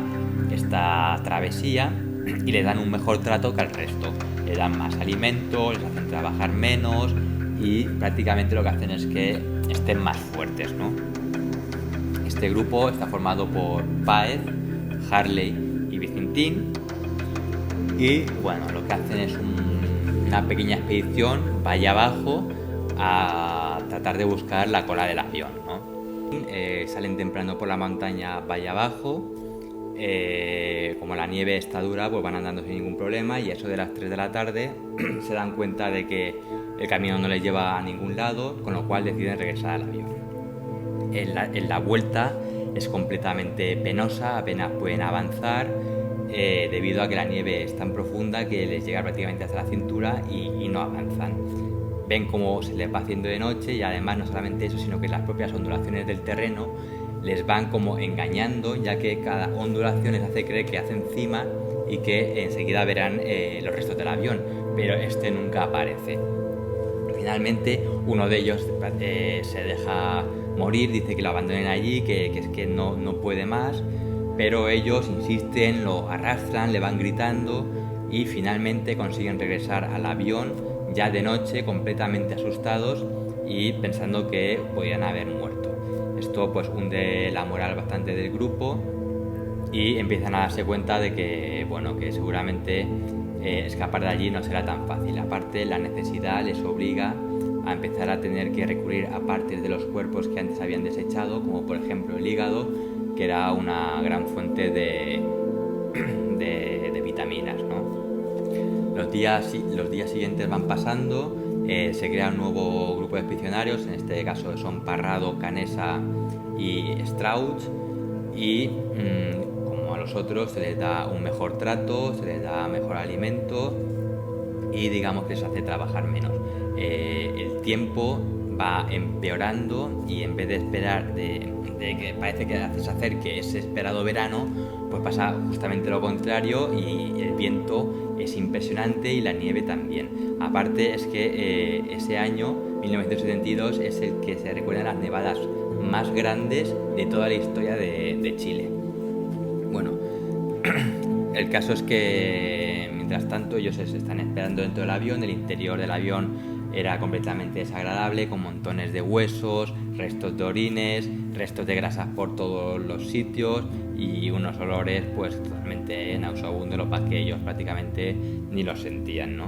travesía, y les dan un mejor trato que al resto. Les dan más alimento, les hacen trabajar menos y prácticamente lo que hacen es que estén más fuertes, ¿no? Este grupo está formado por Páez, Harley y Vicentín, y bueno, lo que hacen es una pequeña expedición valle abajo a tratar de buscar la cola del avión, ¿no? Salen temprano por la montaña valle abajo, como la nieve está dura, pues van andando sin ningún problema, y a eso de las 3 de la tarde se dan cuenta de que el camino no les lleva a ningún lado, con lo cual deciden regresar al avión. En la vuelta es completamente penosa, apenas pueden avanzar, debido a que la nieve es tan profunda que les llega prácticamente hasta la cintura y no avanzan. Ven cómo se les va haciendo de noche, y además no solamente eso, sino que las propias ondulaciones del terreno les van como engañando, ya que cada ondulación les hace creer que hacen cima y que enseguida verán los restos del avión, pero este nunca aparece. Finalmente uno de ellos se deja morir, dice que lo abandonen allí, que es que no puede más, pero ellos insisten, lo arrastran, le van gritando y finalmente consiguen regresar al avión ya de noche, completamente asustados y pensando que podían haber muerto. Esto pues hunde la moral bastante del grupo y empiezan a darse cuenta de que, bueno, que seguramente escapar de allí no será tan fácil. Aparte, la necesidad les obliga a empezar a tener que recurrir a partes de los cuerpos que antes habían desechado, como por ejemplo el hígado, que era una gran fuente de vitaminas, ¿no? Los días siguientes van pasando, se crea un nuevo grupo de expedicionarios, en este caso son Parrado, Canessa y Strauch, y como a los otros se les da un mejor trato, se les da mejor alimento y digamos que se hace trabajar menos. El tiempo va empeorando y en vez de esperar de que parece que se acerque ese esperado verano, pues pasa justamente lo contrario, y el viento es impresionante y la nieve también. Aparte es que ese año, 1972, es el que se recuerdan las nevadas más grandes de toda la historia de Chile. Bueno, el caso es que mientras tanto ellos se están esperando dentro del avión. El interior del avión era completamente desagradable, con montones de huesos, restos de orines, restos de grasas por todos los sitios y unos olores pues totalmente nauseabundos, lo que ellos prácticamente ni los sentían, ¿no?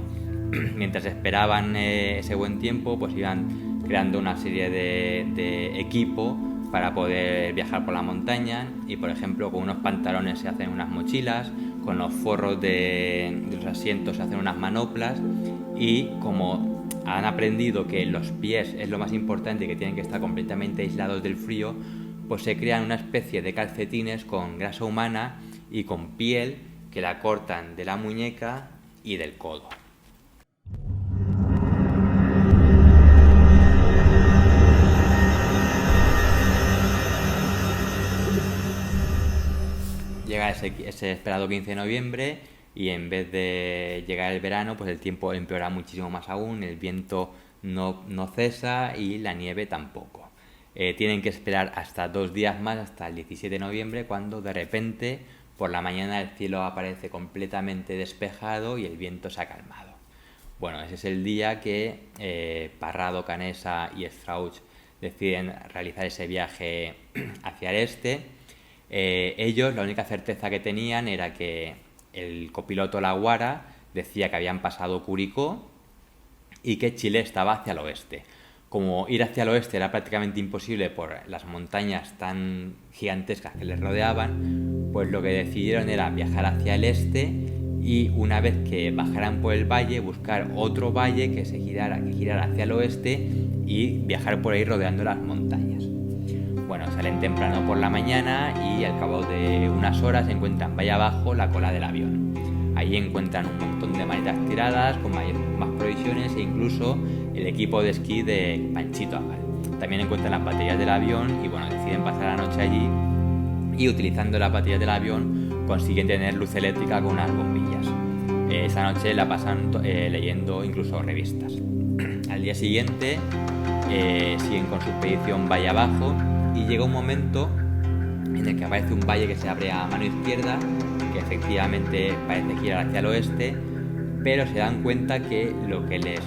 Mientras esperaban ese buen tiempo, pues iban creando una serie de equipo para poder viajar por la montaña, y por ejemplo con unos pantalones se hacen unas mochilas, con los forros de los asientos se hacen unas manoplas, y como han aprendido que los pies es lo más importante y que tienen que estar completamente aislados del frío, pues se crean una especie de calcetines con grasa humana y con piel que la cortan de la muñeca y del codo. Llega ese esperado 15 de noviembre y en vez de llegar el verano, pues el tiempo empeora muchísimo más aún, el viento no cesa y la nieve tampoco. Tienen que esperar hasta 2 días más, hasta el 17 de noviembre, cuando de repente por la mañana el cielo aparece completamente despejado y el viento se ha calmado. Bueno, ese es el día que Parrado, Canessa y Strauch deciden realizar ese viaje hacia el este. Ellos, la única certeza que tenían era que el copiloto Laguara decía que habían pasado Curicó y que Chile estaba hacia el oeste. Como ir hacia el oeste era prácticamente imposible por las montañas tan gigantescas que les rodeaban, pues lo que decidieron era viajar hacia el este y una vez que bajaran por el valle, buscar otro valle que girara hacia el oeste y viajar por ahí rodeando las montañas. Bueno, salen temprano por la mañana y al cabo de unas horas se encuentran valle abajo la cola del avión. Ahí encuentran un montón de maletas tiradas con más provisiones e incluso el equipo de esquí de Panchito Agal. También encuentran las baterías del avión y bueno, deciden pasar la noche allí y utilizando las baterías del avión consiguen tener luz eléctrica con unas bombillas. Esa noche la pasan leyendo incluso revistas. Al día siguiente siguen con su expedición valle abajo y llega un momento en el que aparece un valle que se abre a mano izquierda, que efectivamente parece girar hacia el oeste, pero se dan cuenta que lo que les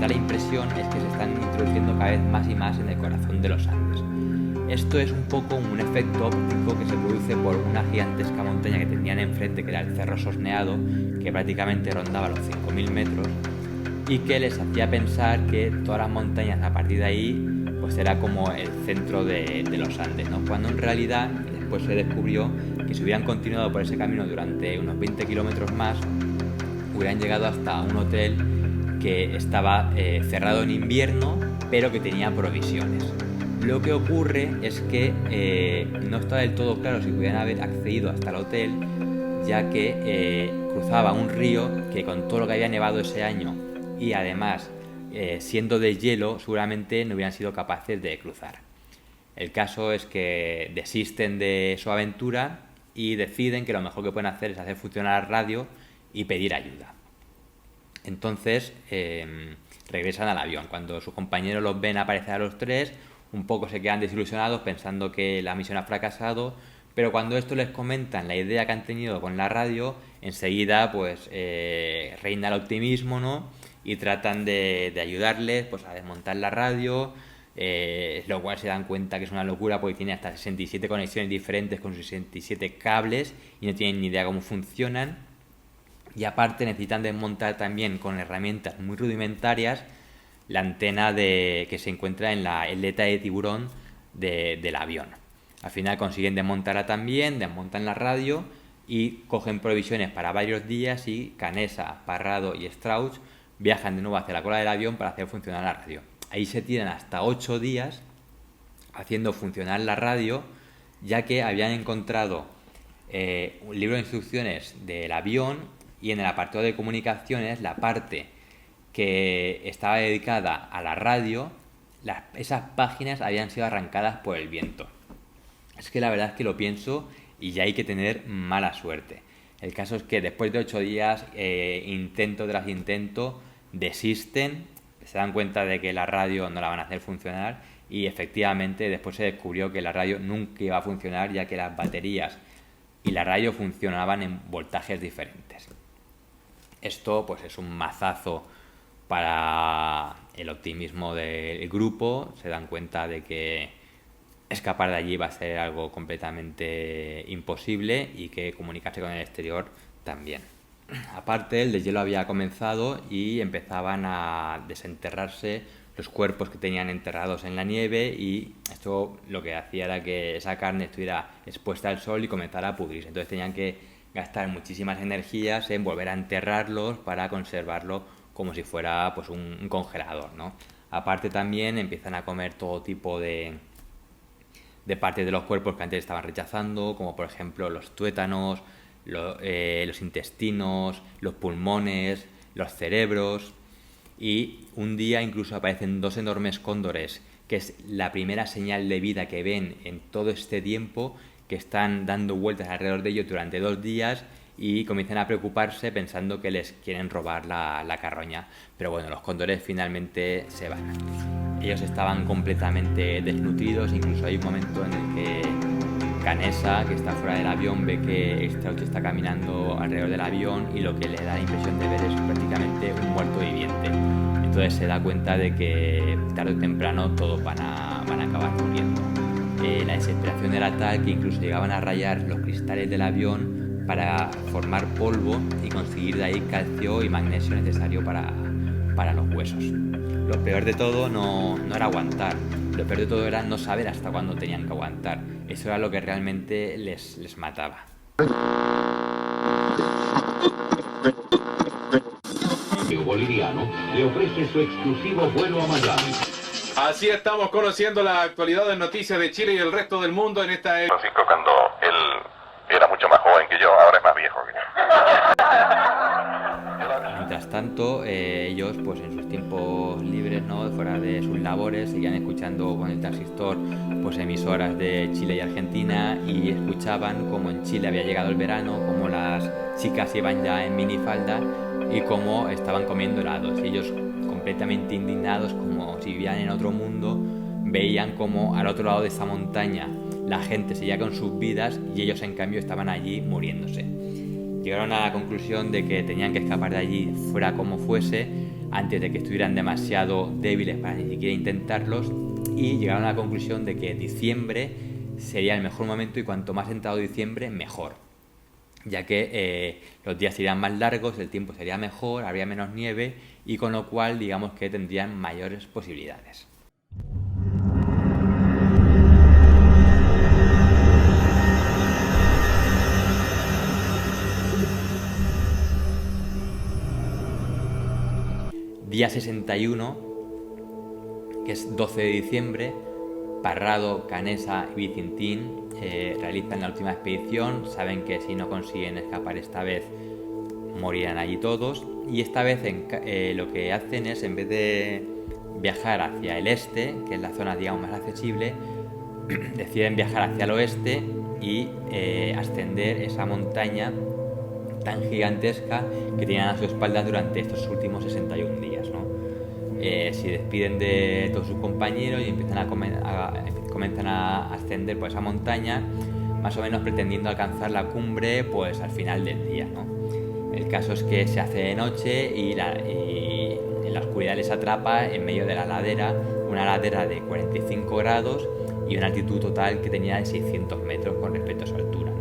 da la impresión es que se están introduciendo cada vez más y más en el corazón de los Andes. Esto es un poco un efecto óptico que se produce por una gigantesca montaña que tenían enfrente, que era el Cerro Sosneado, que prácticamente rondaba los 5.000 metros y que les hacía pensar que todas las montañas a partir de ahí pues era como el centro de los Andes, ¿no? Cuando en realidad después se descubrió que si hubieran continuado por ese camino durante unos 20 kilómetros más, hubieran llegado hasta un hotel que estaba cerrado en invierno, pero que tenía provisiones. Lo que ocurre es que no está del todo claro si pudieran haber accedido hasta el hotel, ya que cruzaba un río que, con todo lo que había nevado ese año y además siendo de hielo, seguramente no hubieran sido capaces de cruzar. El caso es que desisten de su aventura y deciden que lo mejor que pueden hacer es hacer funcionar la radio y pedir ayuda. Entonces regresan al avión. Cuando sus compañeros los ven aparecer a los tres, un poco se quedan desilusionados pensando que la misión ha fracasado, pero cuando esto les comentan la idea que han tenido con la radio, enseguida pues reina el optimismo, ¿no? Y tratan de ayudarles pues a desmontar la radio, lo cual se dan cuenta que es una locura porque tiene hasta 67 conexiones diferentes con 67 cables y no tienen ni idea cómo funcionan. Y aparte necesitan desmontar también con herramientas muy rudimentarias la antena que se encuentra en la aleta de tiburón del avión. Al final consiguen desmontarla también, desmontan la radio y cogen provisiones para varios días, y Canessa, Parrado y Strauss viajan de nuevo hacia la cola del avión para hacer funcionar la radio. Ahí se tiran hasta 8 días haciendo funcionar la radio, ya que habían encontrado un libro de instrucciones del avión, y en el apartado de comunicaciones, la parte que estaba dedicada a la radio, esas páginas habían sido arrancadas por el viento. Es que la verdad es que lo pienso y ya hay que tener mala suerte. El caso es que después de 8 días, intento tras intento, desisten, se dan cuenta de que la radio no la van a hacer funcionar, y efectivamente después se descubrió que la radio nunca iba a funcionar, ya que las baterías y la radio funcionaban en voltajes diferentes. Esto pues es un mazazo para el optimismo del grupo. Se dan cuenta de que escapar de allí va a ser algo completamente imposible y que comunicarse con el exterior también. Aparte, el deshielo había comenzado y empezaban a desenterrarse los cuerpos que tenían enterrados en la nieve, y esto lo que hacía era que esa carne estuviera expuesta al sol y comenzara a pudrirse. Entonces tenían que gastar muchísimas energías en volver a enterrarlos para conservarlo como si fuera pues un congelador, ¿no? Aparte también empiezan a comer todo tipo de partes de los cuerpos que antes estaban rechazando, como por ejemplo los tuétanos, los intestinos, los pulmones, los cerebros. Y un día incluso aparecen 2 enormes cóndores, que es la primera señal de vida que ven en todo este tiempo, que están dando vueltas alrededor de ellos durante 2 días, y comienzan a preocuparse pensando que les quieren robar la carroña. Pero bueno, los cóndores finalmente se van. Ellos estaban completamente desnutridos, incluso hay un momento en el que Canessa, que está fuera del avión, ve que Strauss está caminando alrededor del avión, y lo que le da la impresión de ver es prácticamente un muerto viviente. Entonces se da cuenta de que tarde o temprano todos van a acabar muriendo. La desesperación era tal que incluso llegaban a rayar los cristales del avión para formar polvo y conseguir de ahí calcio y magnesio necesario para los huesos. Lo peor de todo no era aguantar, lo peor de todo era no saber hasta cuándo tenían que aguantar. Eso era lo que realmente les mataba. El boliviano le ofrece su exclusivo vuelo a Miami. Así estamos conociendo la actualidad de noticias de Chile y el resto del mundo en esta... Francisco, cuando él era mucho más joven que yo, ahora es más viejo que yo. Mientras tanto, ellos pues en sus tiempos libres, ¿no?, fuera de sus labores, seguían escuchando con el transistor pues emisoras de Chile y Argentina, y escuchaban como en Chile había llegado el verano, como las chicas iban ya en minifalda y como estaban comiendo helados. Y ellos, completamente indignados, como si vivieran en otro mundo, veían como al otro lado de esa montaña la gente seguía con sus vidas y ellos en cambio estaban allí muriéndose. Llegaron a la conclusión de que tenían que escapar de allí fuera como fuese, antes de que estuvieran demasiado débiles para ni siquiera intentarlos, y llegaron a la conclusión de que diciembre sería el mejor momento, y cuanto más entrado diciembre mejor, ya que los días serían más largos, el tiempo sería mejor, habría menos nieve, y con lo cual digamos que tendrían mayores posibilidades. día 61, que es 12 de diciembre, Parrado, Canessa y Vicintín realizan la última expedición. Saben que si no consiguen escapar esta vez morirán allí todos, y esta vez lo que hacen es, en vez de viajar hacia el este, que es la zona digamos más accesible, deciden viajar hacia el oeste y ascender esa montaña tan gigantesca que tienen a su espalda durante estos últimos 61 días, ¿no? Se despiden de todos sus compañeros y comienzan a ascender por esa montaña, más o menos pretendiendo alcanzar la cumbre pues al final del día, ¿no? El caso es que se hace de noche y en la oscuridad les atrapa en medio de la ladera, una ladera de 45 grados y una altitud total que tenía de 600 metros con respecto a su altura, ¿no?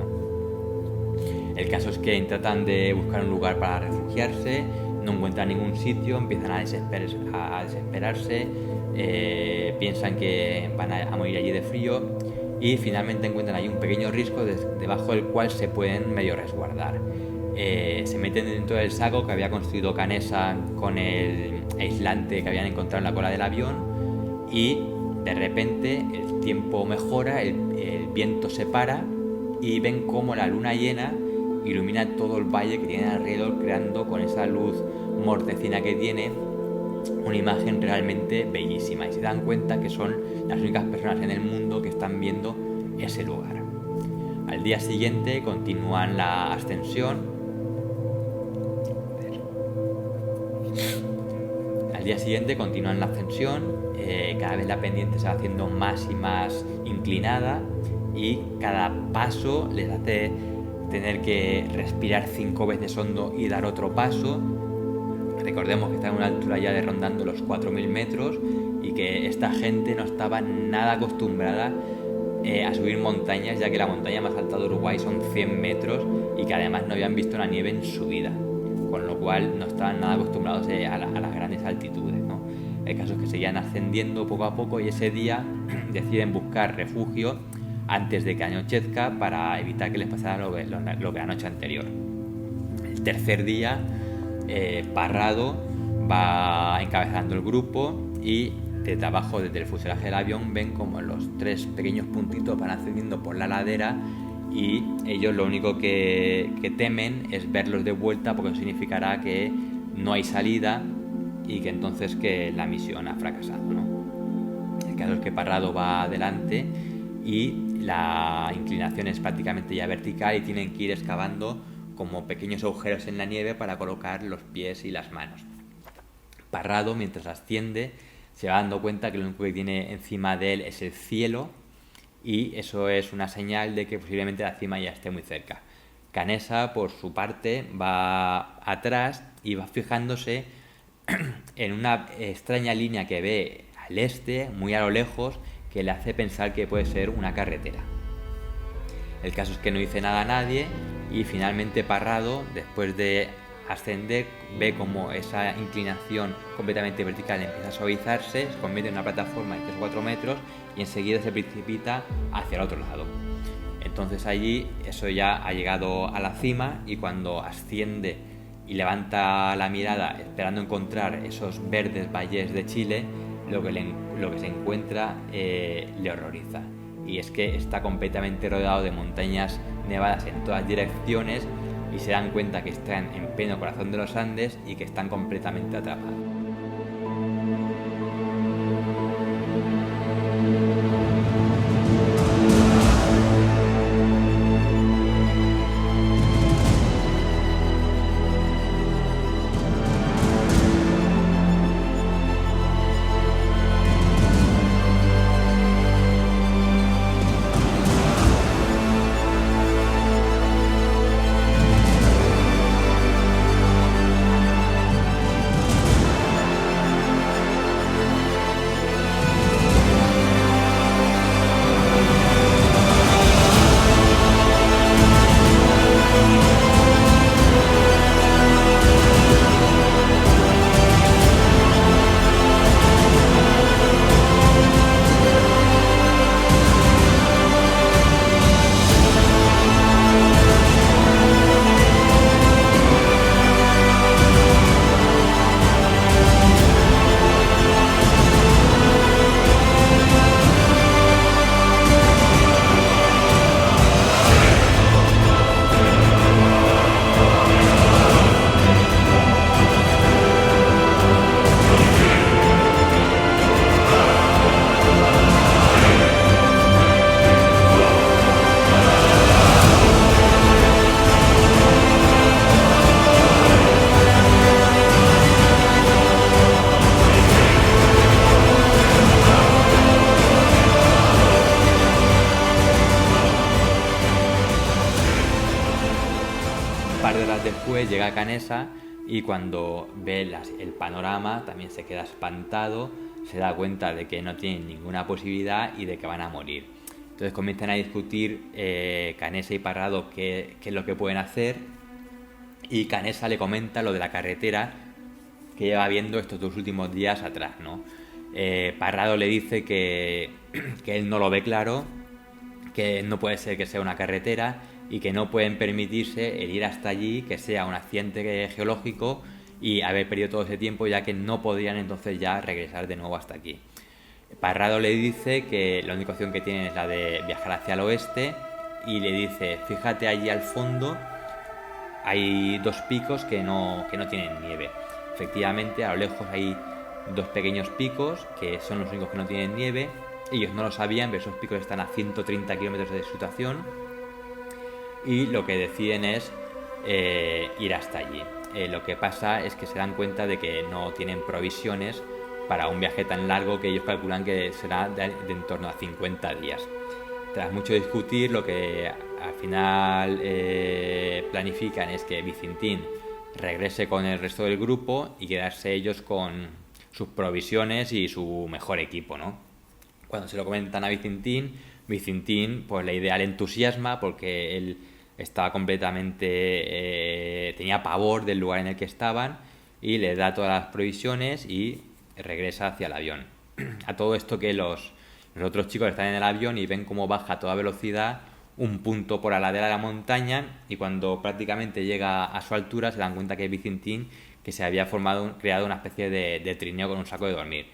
El caso es que tratan de buscar un lugar para refugiarse, no encuentran ningún sitio, empiezan a desesperarse, piensan que van a morir allí de frío y finalmente encuentran ahí un pequeño risco debajo del cual se pueden medio resguardar. Se meten dentro del saco que había construido Canessa con el aislante que habían encontrado en la cola del avión, y de repente el tiempo mejora, el viento se para y ven cómo la luna llena ilumina todo el valle que tienen alrededor, creando con esa luz mortecina que tiene una imagen realmente bellísima, y se dan cuenta que son las únicas personas en el mundo que están viendo ese lugar. Al día siguiente continúan la ascensión. Cada vez la pendiente se va haciendo más y más inclinada, y cada paso les hace tener que respirar 5 veces hondo y dar otro paso. Recordemos que está en una altura ya de rondando los 4.000 metros y que esta gente no estaba nada acostumbrada a subir montañas, ya que la montaña más alta de Uruguay son 100 metros y que además no habían visto la nieve en su vida, con lo cual no estaban nada acostumbrados a las grandes altitudes, ¿no? El caso es que seguían ascendiendo poco a poco, y ese día deciden buscar refugio antes de que anochezca para evitar que les pasara lo que la noche anterior. El tercer día, Parrado va encabezando el grupo, y desde abajo, desde el fuselaje del avión, ven como los 3 pequeños puntitos van ascendiendo por la ladera, y ellos lo único que temen es verlos de vuelta, porque eso significará que no hay salida y que entonces que la misión ha fracasado, ¿no? El caso es que Parrado va adelante y la inclinación es prácticamente ya vertical, y tienen que ir excavando como pequeños agujeros en la nieve para colocar los pies y las manos. Parrado, mientras asciende, se va dando cuenta que lo único que tiene encima de él es el cielo, y eso es una señal de que posiblemente la cima ya esté muy cerca. Canessa, por su parte, va atrás y va fijándose en una extraña línea que ve al este, muy a lo lejos, que le hace pensar que puede ser una carretera. El caso es que no dice nada a nadie, y finalmente Parrado, después de ascender, ve como esa inclinación completamente vertical empieza a suavizarse, se convierte en una plataforma de 3 o 4 metros y enseguida se precipita hacia el otro lado. Entonces allí eso ya ha llegado a la cima, y cuando asciende y levanta la mirada esperando encontrar esos verdes valles de Chile, lo que se encuentra le horroriza, y es que está completamente rodeado de montañas nevadas en todas direcciones, y se dan cuenta que están en pleno corazón de los Andes y que están completamente atrapados. después llega Canessa y cuando ve el panorama también se queda espantado, se da cuenta de que no tienen ninguna posibilidad y de que van a morir. Entonces comienzan a discutir Canessa y Parrado qué es lo que pueden hacer, y Canessa le comenta lo de la carretera que lleva viendo estos 2 últimos días atrás, ¿no? Parrado le dice que él no lo ve claro, que no puede ser que sea una carretera y que no pueden permitirse el ir hasta allí, que sea un accidente geológico y haber perdido todo ese tiempo, ya que no podrían entonces ya regresar de nuevo hasta aquí. Parrado le dice que la única opción que tienen es la de viajar hacia el oeste y le dice, fíjate allí al fondo, hay 2 picos que no tienen nieve. Efectivamente, a lo lejos hay 2 pequeños picos que son los únicos que no tienen nieve. Ellos no lo sabían, pero esos picos están a 130 kilómetros de su estación y lo que deciden es ir hasta allí. Lo que pasa es que se dan cuenta de que no tienen provisiones para un viaje tan largo, que ellos calculan que será de en torno a 50 días. Tras mucho discutir, lo que al final planifican es que Vizintín regrese con el resto del grupo y quedarse ellos con sus provisiones y su mejor equipo, ¿no? Cuando se lo comentan a Vizintín, pues la idea le entusiasma porque él estaba completamente... tenía pavor del lugar en el que estaban y le da todas las provisiones y regresa hacia el avión. A todo esto que los otros chicos están en el avión y ven cómo baja a toda velocidad un punto por la ladera de la montaña, y cuando prácticamente llega a su altura se dan cuenta que es Vizintín, que se había creado una especie de trineo con un saco de dormir.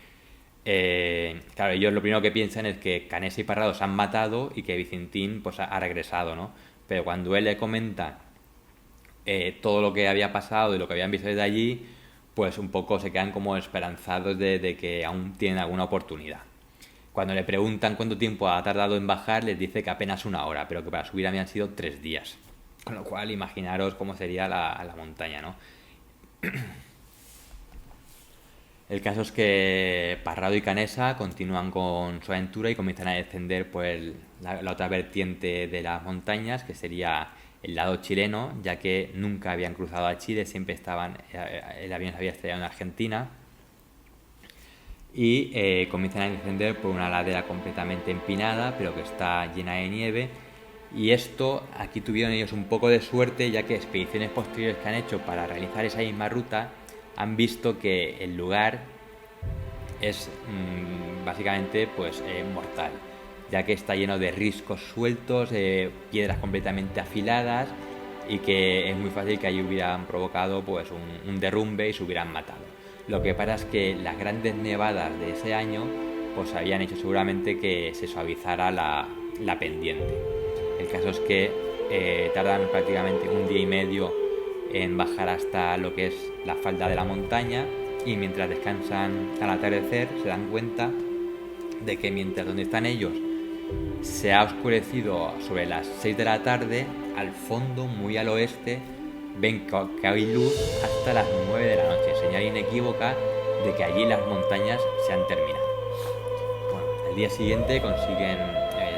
Claro, ellos lo primero que piensan es que Canessa y Parrado se han matado y que Vizintín pues ha regresado, ¿no? Pero cuando él le comenta todo lo que había pasado y lo que habían visto desde allí, pues un poco se quedan como esperanzados de que aún tienen alguna oportunidad. Cuando le preguntan cuánto tiempo ha tardado en bajar, les dice que apenas 1 hora, pero que para subir habían sido 3 días. Con lo cual, imaginaros cómo sería la montaña, ¿no? El caso es que Parrado y Canessa continúan con su aventura y comienzan a descender pues la otra vertiente de las montañas, que sería el lado chileno, ya que nunca habían cruzado a Chile, siempre el avión se había estrellado en Argentina, y comienzan a descender por una ladera completamente empinada, pero que está llena de nieve. Y esto, aquí tuvieron ellos un poco de suerte, ya que expediciones posteriores que han hecho para realizar esa misma ruta han visto que el lugar es básicamente pues mortal, ya que está lleno de riscos sueltos, piedras completamente afiladas, y que es muy fácil que allí hubieran provocado pues un derrumbe y se hubieran matado. Lo que pasa es que las grandes nevadas de ese año pues habían hecho seguramente que se suavizara la pendiente. El caso es que tardan prácticamente 1 día y medio en bajar hasta lo que es la falda de la montaña, y mientras descansan al atardecer se dan cuenta de que mientras donde están ellos se ha oscurecido sobre las 6 de la tarde, al fondo, muy al oeste, ven que hay luz hasta las 9 de la noche, señal inequívoca de que allí las montañas se han terminado. Bueno, el día siguiente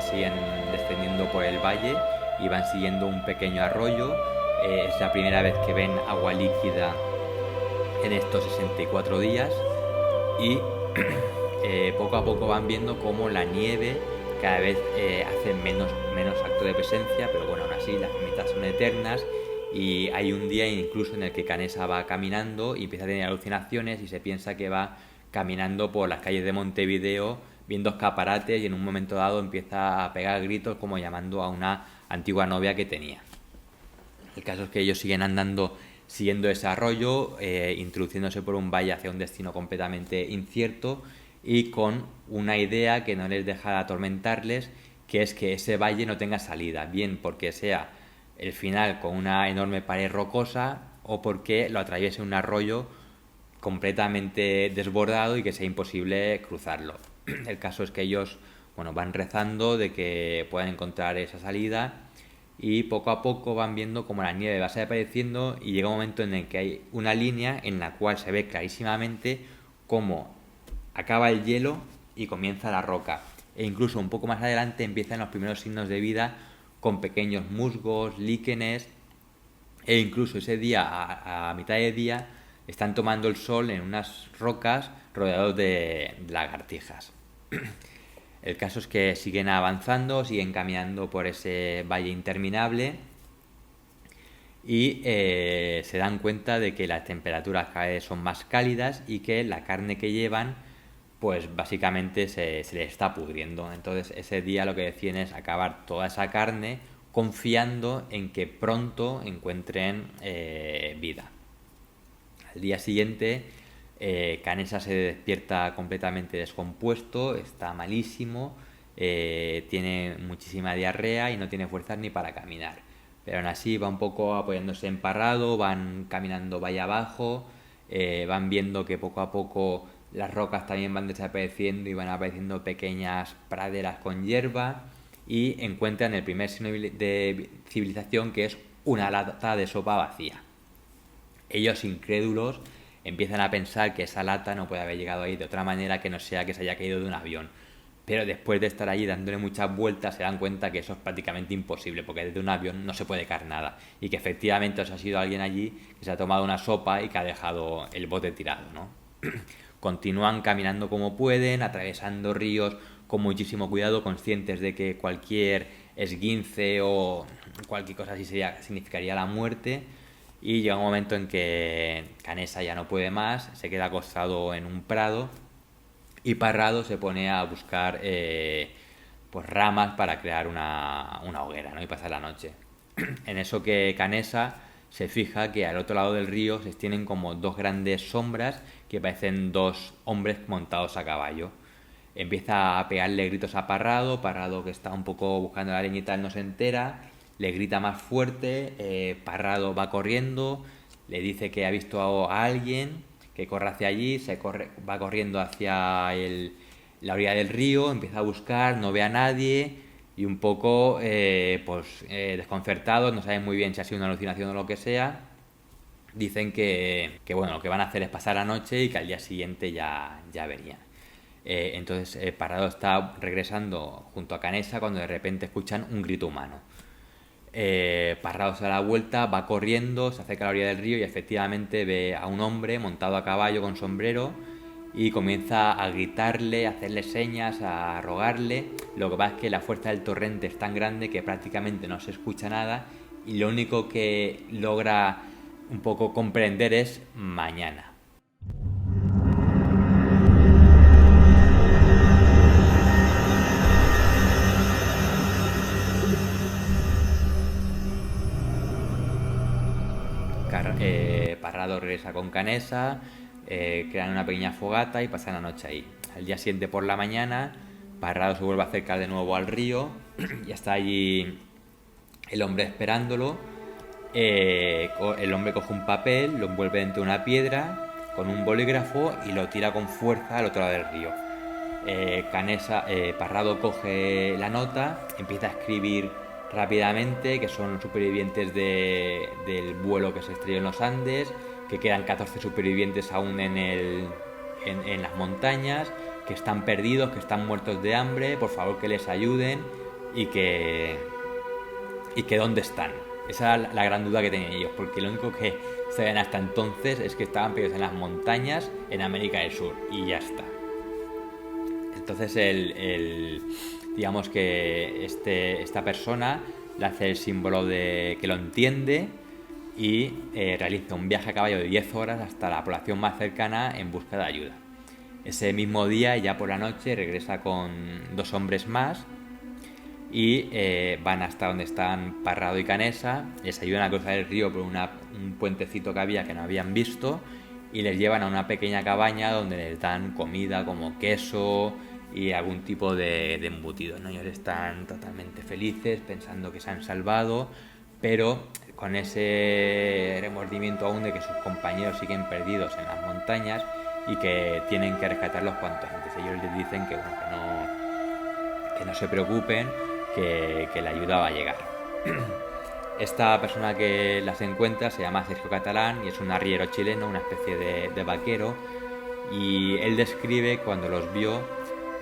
siguen descendiendo por el valle y van siguiendo un pequeño arroyo. Es la primera vez que ven agua líquida en estos 64 días, y poco a poco van viendo cómo la nieve cada vez hace menos acto de presencia, pero bueno, aún así las metas son eternas. Y hay un día incluso en el que Canessa va caminando y empieza a tener alucinaciones y se piensa que va caminando por las calles de Montevideo viendo escaparates, y en un momento dado empieza a pegar gritos como llamando a una antigua novia que tenía. El caso es que ellos siguen andando siguiendo ese arroyo, introduciéndose por un valle hacia un destino completamente incierto y con una idea que no les deja de atormentarles, que es que ese valle no tenga salida, bien porque sea el final con una enorme pared rocosa o porque lo atraviese un arroyo completamente desbordado y que sea imposible cruzarlo. El caso es que ellos van rezando de que puedan encontrar esa salida, y poco a poco van viendo como la nieve va desapareciendo y llega un momento en el que hay una línea en la cual se ve clarísimamente cómo acaba el hielo y comienza la roca, e incluso un poco más adelante empiezan los primeros signos de vida con pequeños musgos, líquenes, E incluso ese día, a mitad de día, están tomando el sol en unas rocas rodeados de lagartijas. El caso es que siguen avanzando, siguen caminando por ese valle interminable y se dan cuenta de que las temperaturas cada vez son más cálidas y que la carne que llevan pues básicamente se les está pudriendo. Entonces ese día lo que deciden es acabar toda esa carne confiando en que pronto encuentren vida. Al día siguiente Canessa se despierta completamente descompuesto, está malísimo, tiene muchísima diarrea y no tiene fuerzas ni para caminar. Pero aún así va un poco apoyándose en Parrado, van caminando valle abajo, van viendo que poco a poco las rocas también van desapareciendo y van apareciendo pequeñas praderas con hierba y encuentran el primer signo de civilización, que es una lata de sopa vacía. Ellos, incrédulos, empiezan a pensar que esa lata no puede haber llegado ahí de otra manera que no sea que se haya caído de un avión. Pero después de estar allí dándole muchas vueltas se dan cuenta que eso es prácticamente imposible, porque desde un avión no se puede caer nada y que efectivamente ha sido alguien allí que se ha tomado una sopa y que ha dejado el bote tirado, ¿no? Continúan caminando como pueden, atravesando ríos con muchísimo cuidado, conscientes de que cualquier esguince o cualquier cosa así significaría la muerte. Y llega un momento en que Canessa ya no puede más, se queda acostado en un prado y Parrado se pone a buscar pues ramas para crear una hoguera, ¿no? Y pasar la noche. En eso que Canessa se fija que al otro lado del río se tienen como dos grandes sombras que parecen dos hombres montados a caballo. Empieza a pegarle gritos a Parrado, Parrado, que está un poco buscando la leña y tal, no se entera, le grita más fuerte, Parrado va corriendo, le dice que ha visto a alguien, que corre hacia allí, va corriendo hacia la orilla del río, empieza a buscar, no ve a nadie y un poco desconcertados, no saben muy bien si ha sido una alucinación o lo que sea. Dicen que bueno, lo que van a hacer es pasar la noche y que al día siguiente ya verían. Entonces Parrado está regresando junto a Canessa cuando de repente escuchan un grito humano. Parrado se da la vuelta, va corriendo, se acerca a la orilla del río y efectivamente ve a un hombre montado a caballo con sombrero y comienza a gritarle, a hacerle señas, a rogarle. Lo que pasa es que la fuerza del torrente es tan grande que prácticamente no se escucha nada y lo único que logra un poco comprender es mañana. Parrado regresa con Canessa, crean una pequeña fogata y pasan la noche ahí. Al día siguiente por la mañana, Parrado se vuelve a acercar de nuevo al río y está allí el hombre esperándolo. El hombre coge un papel, lo envuelve dentro de una piedra con un bolígrafo y lo tira con fuerza al otro lado del río. Parrado coge la nota, empieza a escribir rápidamente que son supervivientes del vuelo que se estrelló en los Andes, que quedan 14 supervivientes aún en las montañas, que están perdidos, que están muertos de hambre, por favor que les ayuden y que dónde están. Esa era la gran duda que tenían ellos, porque lo único que sabían hasta entonces es que estaban perdidos en las montañas en América del Sur y ya está. Entonces digamos que esta persona le hace el símbolo de que lo entiende y realiza un viaje a caballo de 10 horas hasta la población más cercana en busca de ayuda. Ese mismo día, ya por la noche, regresa con 2 hombres más y van hasta donde están Parrado y Canessa, les ayudan a cruzar el río por un puentecito que había que no habían visto y les llevan a una pequeña cabaña donde les dan comida como queso y algún tipo de embutido, ¿no? Ellos están totalmente felices pensando que se han salvado, pero con ese remordimiento aún de que sus compañeros siguen perdidos en las montañas y que tienen que rescatarlos cuanto antes. Ellos les dicen que no se preocupen, que la ayuda va a llegar. Esta persona que las encuentra se llama Sergio Catalán y es un arriero chileno, una especie de vaquero, y él describe cuando los vio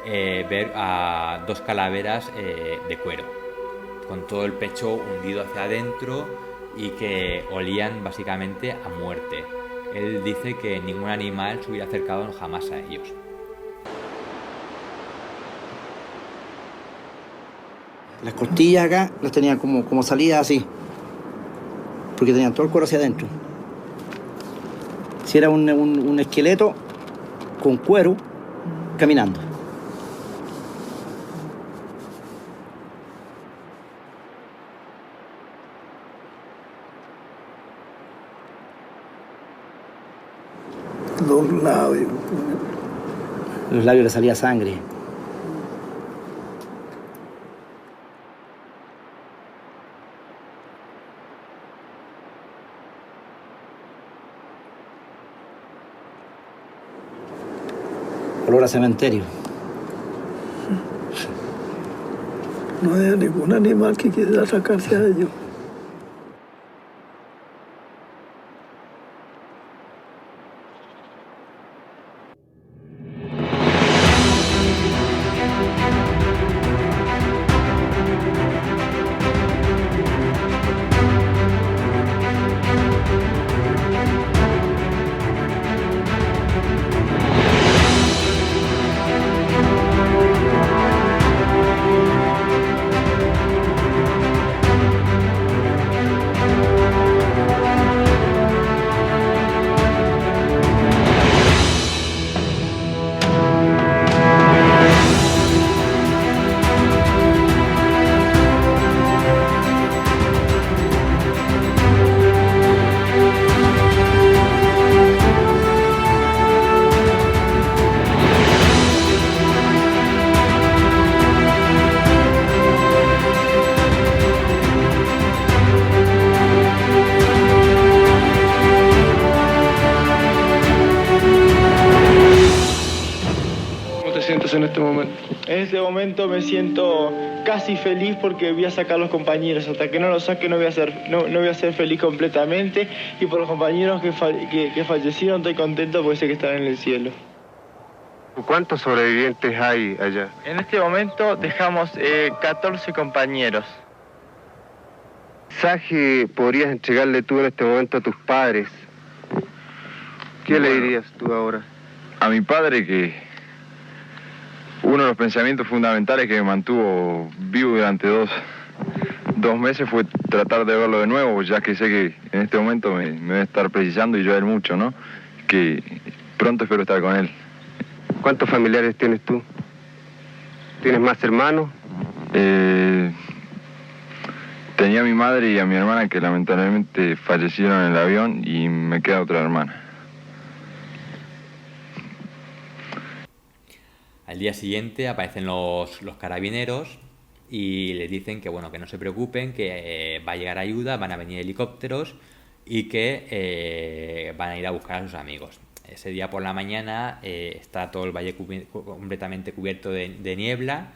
ver a 2 calaveras de cuero, con todo el pecho hundido hacia adentro y que olían básicamente a muerte. Él dice que ningún animal se hubiera acercado jamás a ellos. Las costillas acá las tenían como salidas así, porque tenían todo el cuero hacia adentro. Si era un esqueleto con cuero caminando. Los labios. En los labios le salía sangre. Olor a cementerio. No hay ningún animal que quiera acercarse a ellos. En este momento me siento casi feliz porque voy a sacar a los compañeros. Hasta que no los saque no voy a ser feliz completamente. Y por los compañeros que fallecieron estoy contento porque sé que están en el cielo. ¿Cuántos sobrevivientes hay allá? En este momento dejamos 14 compañeros. ¿Mensaje podrías entregarle tú en este momento a tus padres? ¿Qué le dirías tú ahora? A mi padre, que uno de los pensamientos fundamentales que me mantuvo vivo durante dos meses fue tratar de verlo de nuevo, ya que sé que en este momento me debe estar precisando y yo a él mucho, ¿no? Que pronto espero estar con él. ¿Cuántos familiares tienes tú? ¿Tienes más hermanos? Tenía a mi madre y a mi hermana que lamentablemente fallecieron en el avión y me queda otra hermana. Al día siguiente aparecen los carabineros y les dicen que bueno, que no se preocupen, que va a llegar ayuda, van a venir helicópteros y que van a ir a buscar a sus amigos. Ese día por la mañana está todo el valle completamente cubierto de niebla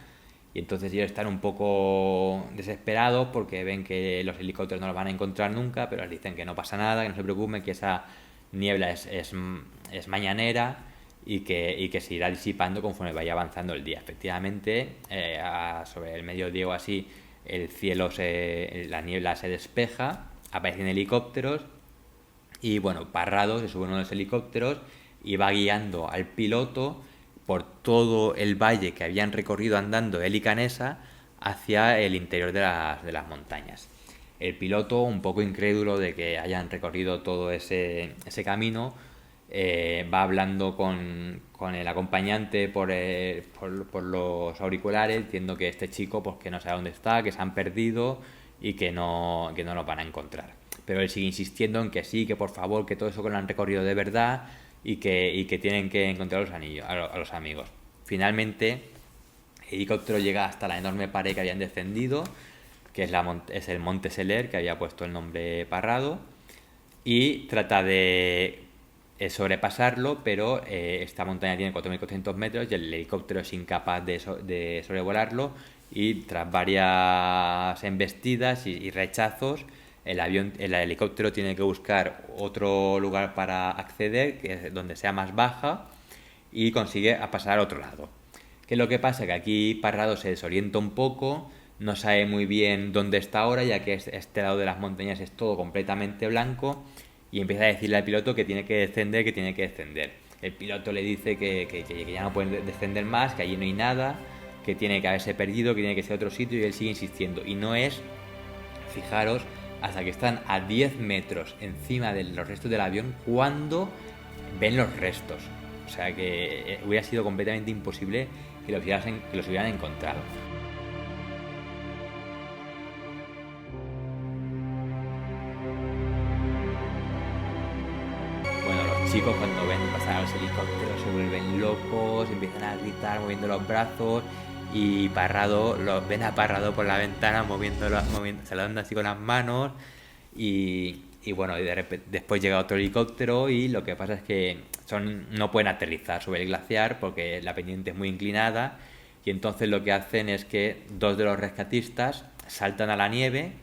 y entonces ellos están un poco desesperados porque ven que los helicópteros no los van a encontrar nunca, pero les dicen que no pasa nada, que no se preocupen, que esa niebla es mañanera y que se irá disipando conforme vaya avanzando el día. Efectivamente, sobre el mediodía o así, el cielo, la niebla se despeja, aparecen helicópteros y bueno, Parrado se sube uno de los helicópteros y va guiando al piloto por todo el valle que habían recorrido andando él y Canessa hacia el interior de las montañas. El piloto, un poco incrédulo de que hayan recorrido todo ese camino, va hablando con el acompañante por los auriculares, diciendo que este chico pues que no sabe dónde está, que se han perdido y que no lo van a encontrar. Pero él sigue insistiendo en que sí, que por favor, que todo eso que lo han recorrido de verdad y que tienen que encontrar a los amigos. Finalmente, el helicóptero llega hasta la enorme pared que habían descendido, que es el Monte Seler, que había puesto el nombre Parrado, y trata de sobrepasarlo, pero esta montaña tiene 4.400 metros y el helicóptero es incapaz de sobrevolarlo y tras varias embestidas y rechazos el helicóptero tiene que buscar otro lugar para acceder, que es donde sea más baja, y consigue pasar a otro lado. ¿Qué es lo que pasa? Que aquí Parrado se desorienta un poco, no sabe muy bien dónde está ahora, ya que este lado de las montañas es todo completamente blanco, y empieza a decirle al piloto que tiene que descender, que tiene que descender. El piloto le dice que ya no puede descender más, que allí no hay nada, que tiene que haberse perdido, que tiene que ser otro sitio, y él sigue insistiendo. Y no es, fijaros, hasta que están a 10 metros encima de los restos del avión cuando ven los restos. O sea que hubiera sido completamente imposible que los hubieran encontrado. Bueno, los chicos cuando ven pasar los helicópteros se vuelven locos, empiezan a gritar moviendo los brazos, y Parrado, ven a Parrado por la ventana saludando así con las manos, y bueno, después llega otro helicóptero, y lo que pasa es que no pueden aterrizar sobre el glaciar porque la pendiente es muy inclinada, y entonces lo que hacen es que 2 de los rescatistas saltan a la nieve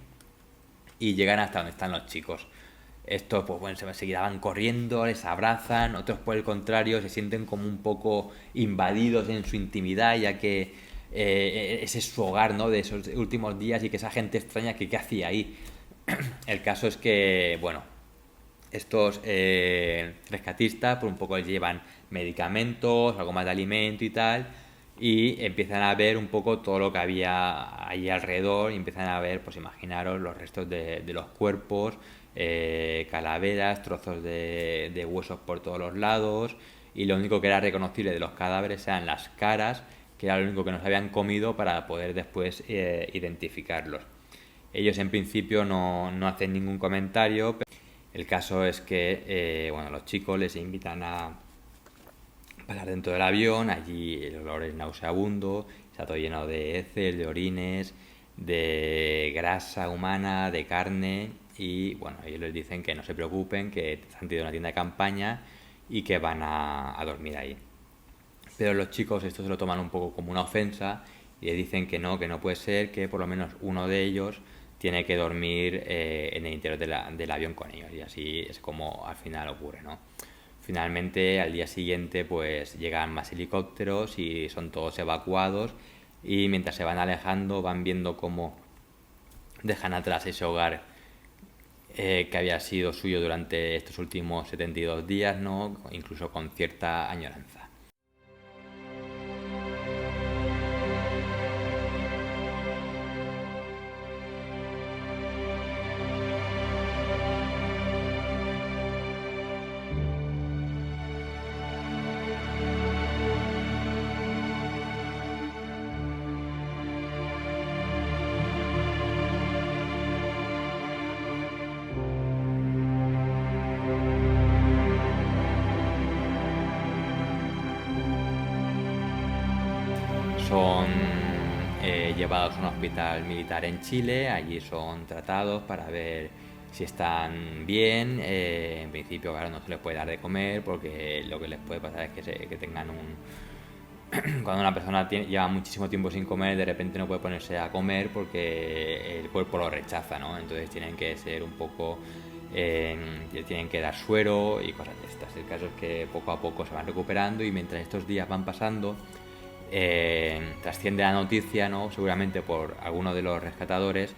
y llegan hasta donde están los chicos. Estos, pues bueno, enseguida van corriendo, les abrazan. Otros, por el contrario, se sienten como un poco invadidos en su intimidad, ya que ese es su hogar, ¿no?, de esos últimos días, y que esa gente extraña que qué hacía ahí. El caso es que, bueno, estos rescatistas, por un poco les llevan medicamentos, algo más de alimento y tal, y empiezan a ver un poco todo lo que había allí alrededor, y empiezan a ver, pues imaginaros, los restos de los cuerpos, calaveras, trozos de huesos por todos los lados, y lo único que era reconocible de los cadáveres eran las caras, que era lo único que nos habían comido, para poder después identificarlos. Ellos en principio no hacen ningún comentario. El caso es que bueno, los chicos les invitan a pasar dentro del avión. Allí el olor es nauseabundo, está todo lleno de heces, de orines, de grasa humana, de carne, y bueno, ellos les dicen que no se preocupen, que han tenido una tienda de campaña y que van a dormir ahí. Pero los chicos esto se lo toman un poco como una ofensa, y le dicen que no puede ser, que por lo menos uno de ellos tiene que dormir en el interior del avión con ellos, y así es como al final ocurre, ¿no? Finalmente, al día siguiente, pues llegan más helicópteros y son todos evacuados, y mientras se van alejando van viendo cómo dejan atrás ese hogar que había sido suyo durante estos últimos 72 días, ¿no?, incluso con cierta añoranza. Son llevados a un hospital militar en Chile. Allí son tratados para ver si están bien. En principio, claro, no se les puede dar de comer, porque lo que les puede pasar es que tengan cuando una persona lleva muchísimo tiempo sin comer, de repente no puede ponerse a comer porque el cuerpo lo rechaza, ¿no? Entonces tienen que ser un poco... tienen que dar suero y cosas de estas. El caso es que poco a poco se van recuperando, y mientras estos días van pasando, trasciende la noticia, ¿no?, seguramente por alguno de los rescatadores,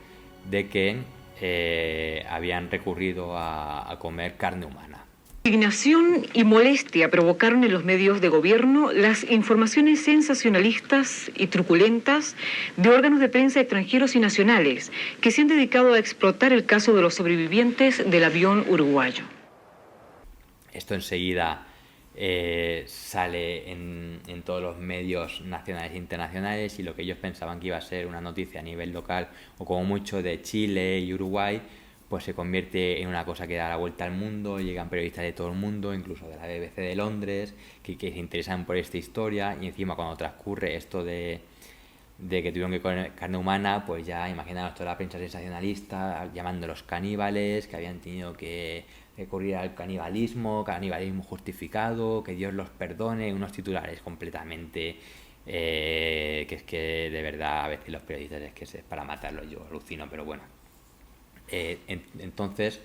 de que habían recurrido a comer carne humana. Indignación y molestia provocaron en los medios de gobierno las informaciones sensacionalistas y truculentas de órganos de prensa extranjeros y nacionales que se han dedicado a explotar el caso de los sobrevivientes del avión uruguayo. Esto enseguida sale en todos los medios nacionales e internacionales, y lo que ellos pensaban que iba a ser una noticia a nivel local o como mucho de Chile y Uruguay, pues se convierte en una cosa que da la vuelta al mundo. Llegan periodistas de todo el mundo, incluso de la BBC de Londres, que se interesan por esta historia, y encima cuando transcurre esto de que tuvieron que comer carne humana, pues ya imaginaos toda la prensa sensacionalista llamándolos caníbales, que habían tenido que recurrir al canibalismo justificado, que Dios los perdone, unos titulares completamente que es que de verdad a veces los periodistas es que es para matarlos, yo alucino, pero bueno. Entonces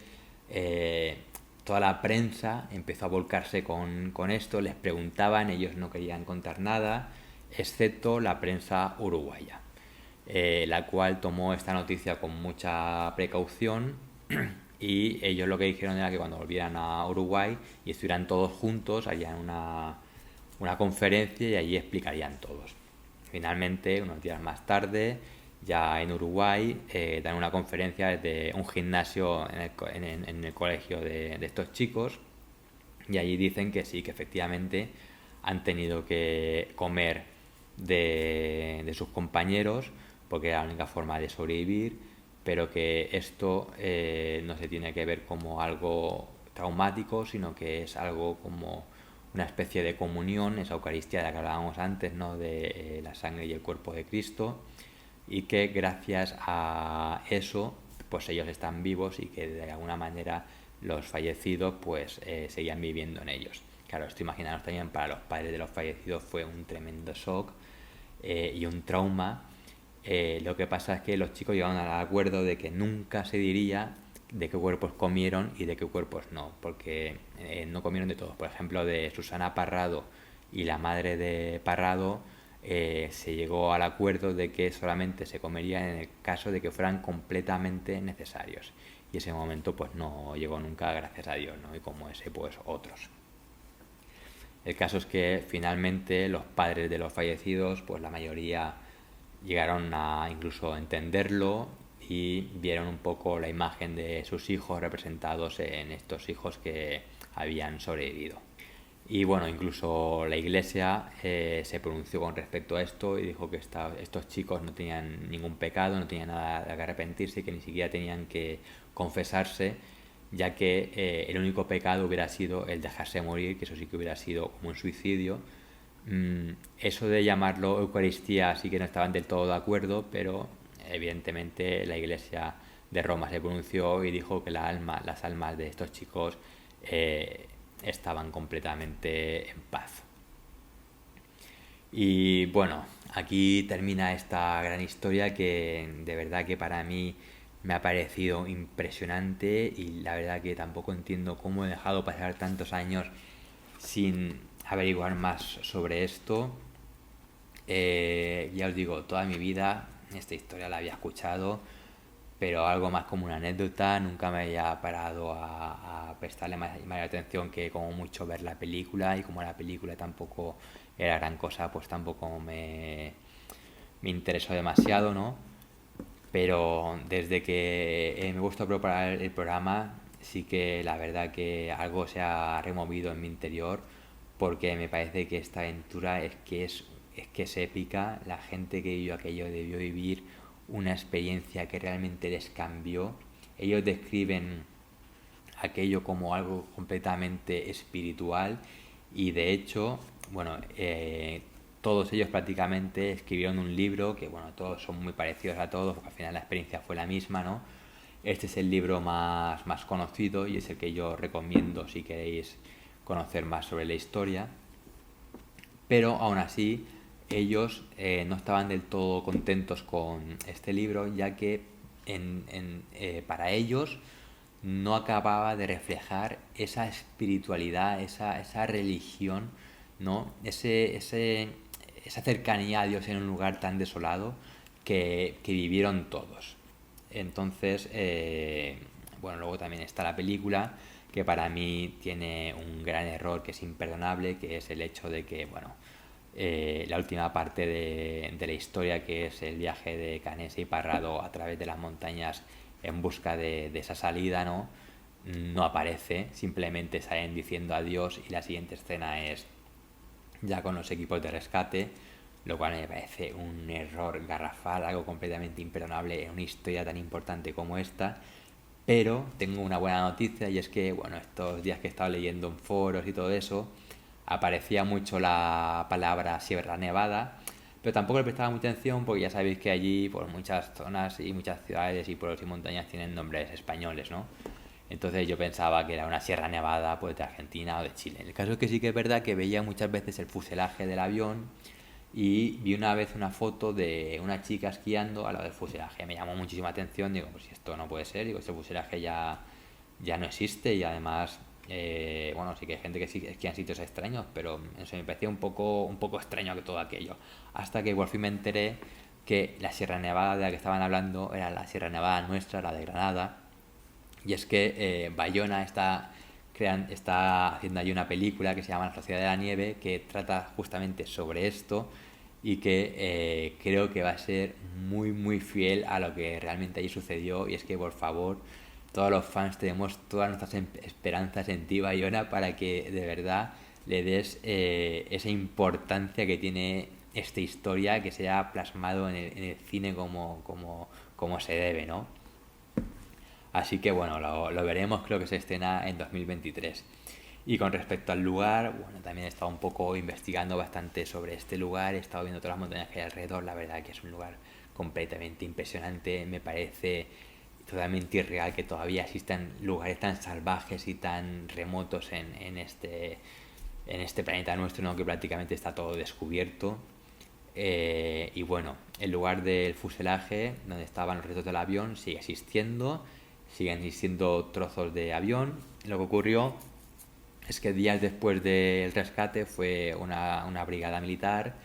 toda la prensa empezó a volcarse con esto, les preguntaban, ellos no querían contar nada, excepto la prensa uruguaya. la cual tomó esta noticia con mucha precaución y ellos lo que dijeron era que cuando volvieran a Uruguay y estuvieran todos juntos harían una conferencia y allí explicarían todos. Finalmente, unos días más tarde, ya en Uruguay, dan una conferencia desde un gimnasio en el colegio de estos chicos, y allí dicen que sí, que efectivamente han tenido que comer de sus compañeros porque era la única forma de sobrevivir, pero que esto no se tiene que ver como algo traumático, sino que es algo como una especie de comunión, esa Eucaristía de la que hablábamos antes, ¿no? De la sangre y el cuerpo de Cristo, y que gracias a eso pues ellos están vivos y que de alguna manera los fallecidos pues seguían viviendo en ellos. Claro, esto imaginaros también para los padres de los fallecidos fue un tremendo shock y un trauma. Lo que pasa es que los chicos llegaron al acuerdo de que nunca se diría de qué cuerpos comieron y de qué cuerpos no, porque no comieron de todos. Por ejemplo, de Susana Parrado y la madre de Parrado, se llegó al acuerdo de que solamente se comería en el caso de que fueran completamente necesarios, y ese momento pues no llegó nunca, gracias a Dios, ¿no? Y como ese pues otros. El caso es que finalmente los padres de los fallecidos, pues la mayoría llegaron a incluso entenderlo y vieron un poco la imagen de sus hijos representados en estos hijos que habían sobrevivido. Y bueno, incluso la Iglesia se pronunció con respecto a esto y dijo que estos chicos no tenían ningún pecado, no tenían nada de que arrepentirse, que ni siquiera tenían que confesarse, ya que el único pecado hubiera sido el dejarse morir, que eso sí que hubiera sido como un suicidio. Eso de llamarlo Eucaristía sí que no estaban del todo de acuerdo, pero evidentemente la Iglesia de Roma se pronunció y dijo que las almas de estos chicos estaban completamente en paz. Y bueno, aquí termina esta gran historia que de verdad que para mí me ha parecido impresionante, y la verdad que tampoco entiendo cómo he dejado pasar tantos años sin averiguar más sobre esto. Ya os digo, toda mi vida esta historia la había escuchado, pero algo más como una anécdota. Nunca me había parado a prestarle más atención que como mucho ver la película, y como la película tampoco era gran cosa, pues tampoco me interesó demasiado, ¿no? Pero desde que me gusta preparar el programa, sí que la verdad que algo se ha removido en mi interior, porque me parece que esta aventura es que es épica. La gente que vivió aquello debió vivir una experiencia que realmente les cambió. Ellos describen aquello como algo completamente espiritual, y de hecho, bueno, todos ellos prácticamente escribieron un libro que, bueno, todos son muy parecidos a todos, porque al final la experiencia fue la misma, ¿no? Este es el libro más conocido y es el que yo recomiendo si queréis conocer más sobre la historia, pero aún así ellos no estaban del todo contentos con este libro, ya que para ellos no acababa de reflejar esa espiritualidad, esa religión, ¿no? Esa cercanía a Dios en un lugar tan desolado que vivieron todos. Entonces, bueno, luego también está la película, que para mí tiene un gran error que es imperdonable, que es el hecho de que, bueno, la última parte de la historia, que es el viaje de Canessa y Parrado a través de las montañas en busca de esa salida, no aparece, simplemente salen diciendo adiós, y la siguiente escena es ya con los equipos de rescate, lo cual me parece un error garrafal, algo completamente imperdonable en una historia tan importante como esta. Pero tengo una buena noticia, y es que, bueno, estos días que he estado leyendo en foros y todo eso, aparecía mucho la palabra Sierra Nevada, pero tampoco le prestaba mucha atención, porque ya sabéis que allí, por muchas zonas y muchas ciudades y pueblos y montañas tienen nombres españoles, ¿no? Entonces yo pensaba que era una Sierra Nevada, pues, de Argentina o de Chile. El caso es que sí que es verdad que veía muchas veces el fuselaje del avión, y vi una vez una foto de una chica esquiando al lado del fuselaje. Me llamó muchísima atención, digo, pues esto no puede ser, digo, este fuselaje ya no existe, y además, bueno, sí que hay gente que sí esquía en sitios extraños, pero eso me parecía un poco extraño que todo aquello, hasta que por fin me enteré que la Sierra Nevada de la que estaban hablando era la Sierra Nevada nuestra, la de Granada, y es que Bayona está haciendo allí una película que se llama La Sociedad de la Nieve, que trata justamente sobre esto y que creo que va a ser muy muy fiel a lo que realmente allí sucedió. Y es que, por favor, todos los fans tenemos todas nuestras esperanzas en ti, Bayona, para que de verdad le des esa importancia que tiene esta historia, que se ha plasmado en el cine como se debe, ¿no? Así que bueno, lo veremos, creo que se estrena en 2023. Y con respecto al lugar, bueno, también he estado un poco investigando bastante sobre este lugar, he estado viendo todas las montañas que hay alrededor, la verdad que es un lugar completamente impresionante, me parece totalmente irreal que todavía existan lugares tan salvajes y tan remotos en este planeta nuestro, ¿no? Que prácticamente está todo descubierto. Y bueno, el lugar del fuselaje donde estaban los restos del avión sigue existiendo, siguen existiendo trozos de avión. Lo que ocurrió es que días después del rescate fue una brigada militar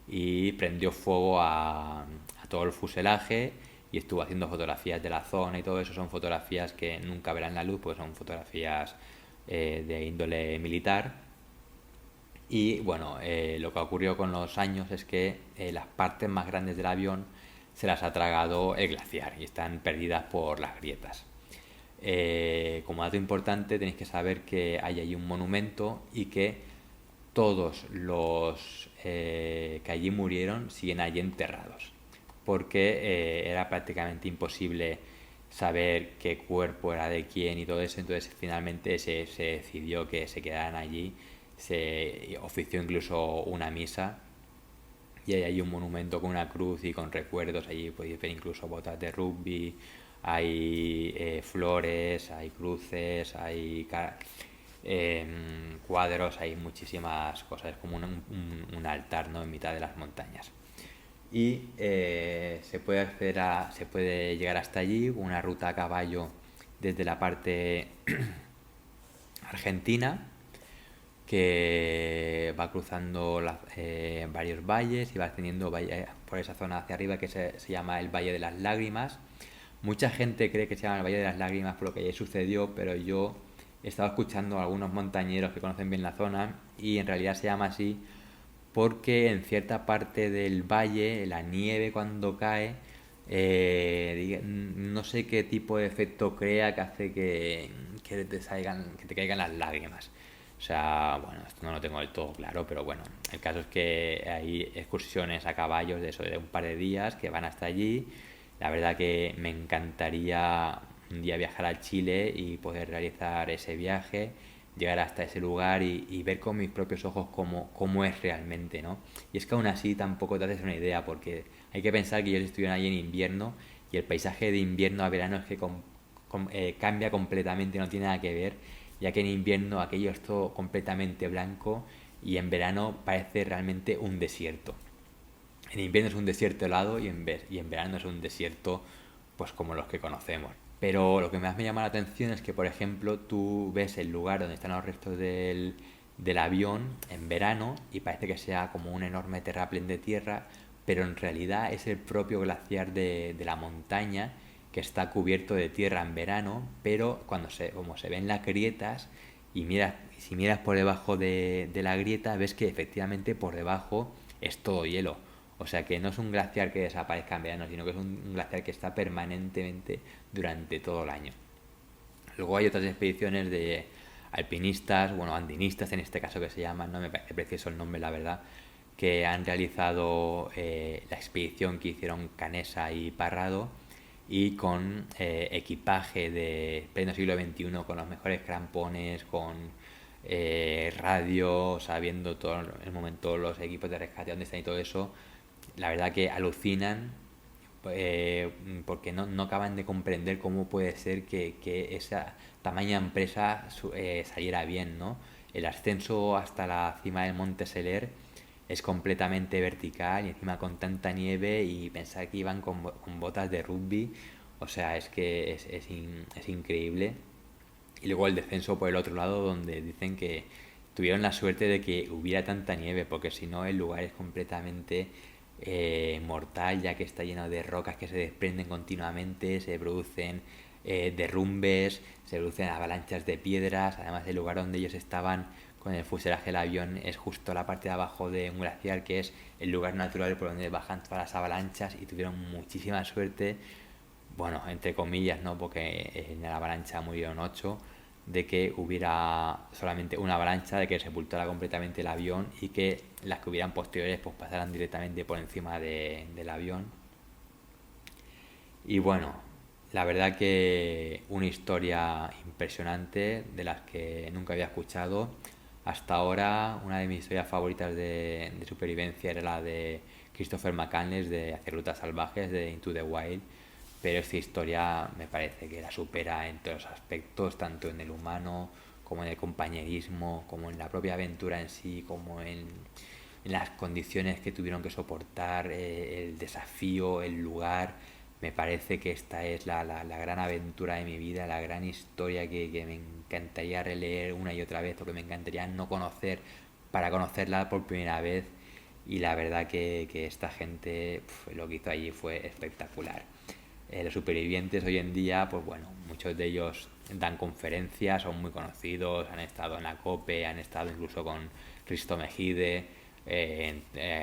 y prendió fuego a todo el fuselaje y estuvo haciendo fotografías de la zona y todo eso. Son fotografías que nunca verán la luz, pues son fotografías de índole militar. Y bueno, lo que ocurrió con los años es que las partes más grandes del avión se las ha tragado el glaciar y están perdidas por las grietas. Como dato importante, tenéis que saber que hay allí un monumento y que todos los que allí murieron siguen allí enterrados, porque era prácticamente imposible saber qué cuerpo era de quién y todo eso. Entonces finalmente se decidió que se quedaran allí, se ofició incluso una misa y hay allí un monumento con una cruz y con recuerdos. Allí podéis ver incluso botas de rugby, hay flores, hay cruces, hay cuadros, hay muchísimas cosas, es como un altar, ¿no?, en mitad de las montañas. Y se puede llegar hasta allí, una ruta a caballo desde la parte argentina, que va cruzando varios valles y va teniendo por esa zona hacia arriba que se llama el Valle de las Lágrimas. Mucha gente cree que se llama el Valle de las Lágrimas por lo que allí sucedió, pero yo he estado escuchando a algunos montañeros que conocen bien la zona y en realidad se llama así porque en cierta parte del valle la nieve cuando cae, no sé qué tipo de efecto crea que hace que te caigan las lágrimas. O sea, bueno, esto no lo tengo del todo claro, pero bueno, el caso es que hay excursiones a caballos de un par de días que van hasta allí. La verdad que me encantaría un día viajar a Chile y poder realizar ese viaje, llegar hasta ese lugar y ver con mis propios ojos cómo es realmente, ¿no? Y es que aún así tampoco te haces una idea, porque hay que pensar que ellos estuvieron allí en invierno y el paisaje de invierno a verano es que cambia completamente, no tiene nada que ver, ya que en invierno aquello es todo completamente blanco y en verano parece realmente un desierto. En invierno es un desierto helado y en verano es un desierto pues como los que conocemos. Pero lo que más me llama la atención es que, por ejemplo, tú ves el lugar donde están los restos del avión en verano y parece que sea como un enorme terraplén de tierra, pero en realidad es el propio glaciar de la montaña que está cubierto de tierra en verano, pero como se ven las grietas y si miras por debajo de la grieta ves que efectivamente por debajo es todo hielo. O sea que no es un glaciar que desaparezca en verano, sino que es un glaciar que está permanentemente durante todo el año. Luego hay otras expediciones de alpinistas, bueno, andinistas en este caso que se llaman, no me parece precioso el nombre, la verdad, que han realizado la expedición que hicieron Canessa y Parrado, y con equipaje de pleno siglo XXI, con los mejores crampones, con radio, sabiendo todo el momento los equipos de rescate donde están y todo eso. La verdad que alucinan porque no acaban de comprender cómo puede ser que esa tamaña empresa saliera bien, ¿no? El ascenso hasta la cima del Monte Seler es completamente vertical y encima con tanta nieve, y pensar que iban con botas de rugby, o sea, es que es increíble. Y luego el descenso por el otro lado, donde dicen que tuvieron la suerte de que hubiera tanta nieve, porque si no el lugar es completamente mortal, ya que está lleno de rocas que se desprenden continuamente, se producen derrumbes, se producen avalanchas de piedras. Además, el lugar donde ellos estaban con el fuselaje del avión es justo la parte de abajo de un glaciar, que es el lugar natural por donde bajan todas las avalanchas, y tuvieron muchísima suerte, bueno, entre comillas, ¿no? Porque en la avalancha murieron 8, de que hubiera solamente una avalancha, de que sepultara completamente el avión, y que las que hubieran posteriores pues pasaran directamente por encima del avión. Y bueno, la verdad que una historia impresionante, de las que nunca había escuchado. Hasta ahora, una de mis historias favoritas de supervivencia era la de Christopher McCandless, de Hacer rutas salvajes, de Into the Wild, pero esta historia me parece que la supera en todos los aspectos, tanto en el humano como en el compañerismo, como en la propia aventura en sí, como en las condiciones que tuvieron que soportar, el desafío, el lugar. Me parece que esta es la gran aventura de mi vida, la gran historia que me encantaría releer una y otra vez, porque me encantaría no conocer para conocerla por primera vez. Y la verdad que esta gente, lo que hizo allí fue espectacular. Los supervivientes hoy en día, pues bueno, muchos de ellos dan conferencias, son muy conocidos, han estado en la COPE, han estado incluso con Risto Mejide,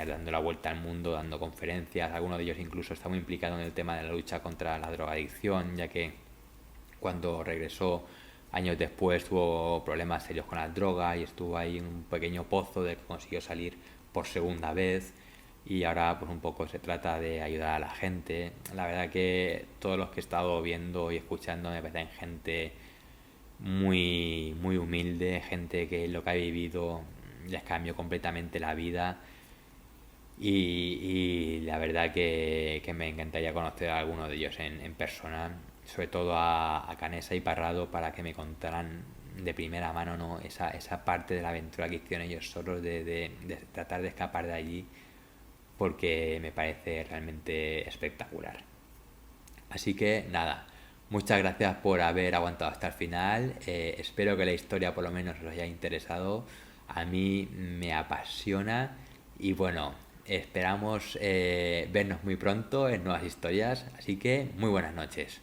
dando la vuelta al mundo, dando conferencias. Algunos de ellos incluso está muy implicado en el tema de la lucha contra la drogadicción, ya que cuando regresó años después tuvo problemas serios con las drogas y estuvo ahí en un pequeño pozo del que consiguió salir por segunda vez, y ahora pues un poco se trata de ayudar a la gente. La verdad que todos los que he estado viendo y escuchando me parecen gente muy, muy humilde, gente que lo que ha vivido les cambió completamente la vida, y la verdad que me encantaría conocer a alguno de ellos en persona, sobre todo a Canessa y Parrado, para que me contaran de primera mano, ¿no? esa parte de la aventura que hicieron ellos solos, de tratar de escapar de allí, porque me parece realmente espectacular. Así que nada, muchas gracias por haber aguantado hasta el final. Espero que la historia por lo menos os haya interesado. A mí me apasiona, y bueno, esperamos vernos muy pronto en nuevas historias, así que muy buenas noches.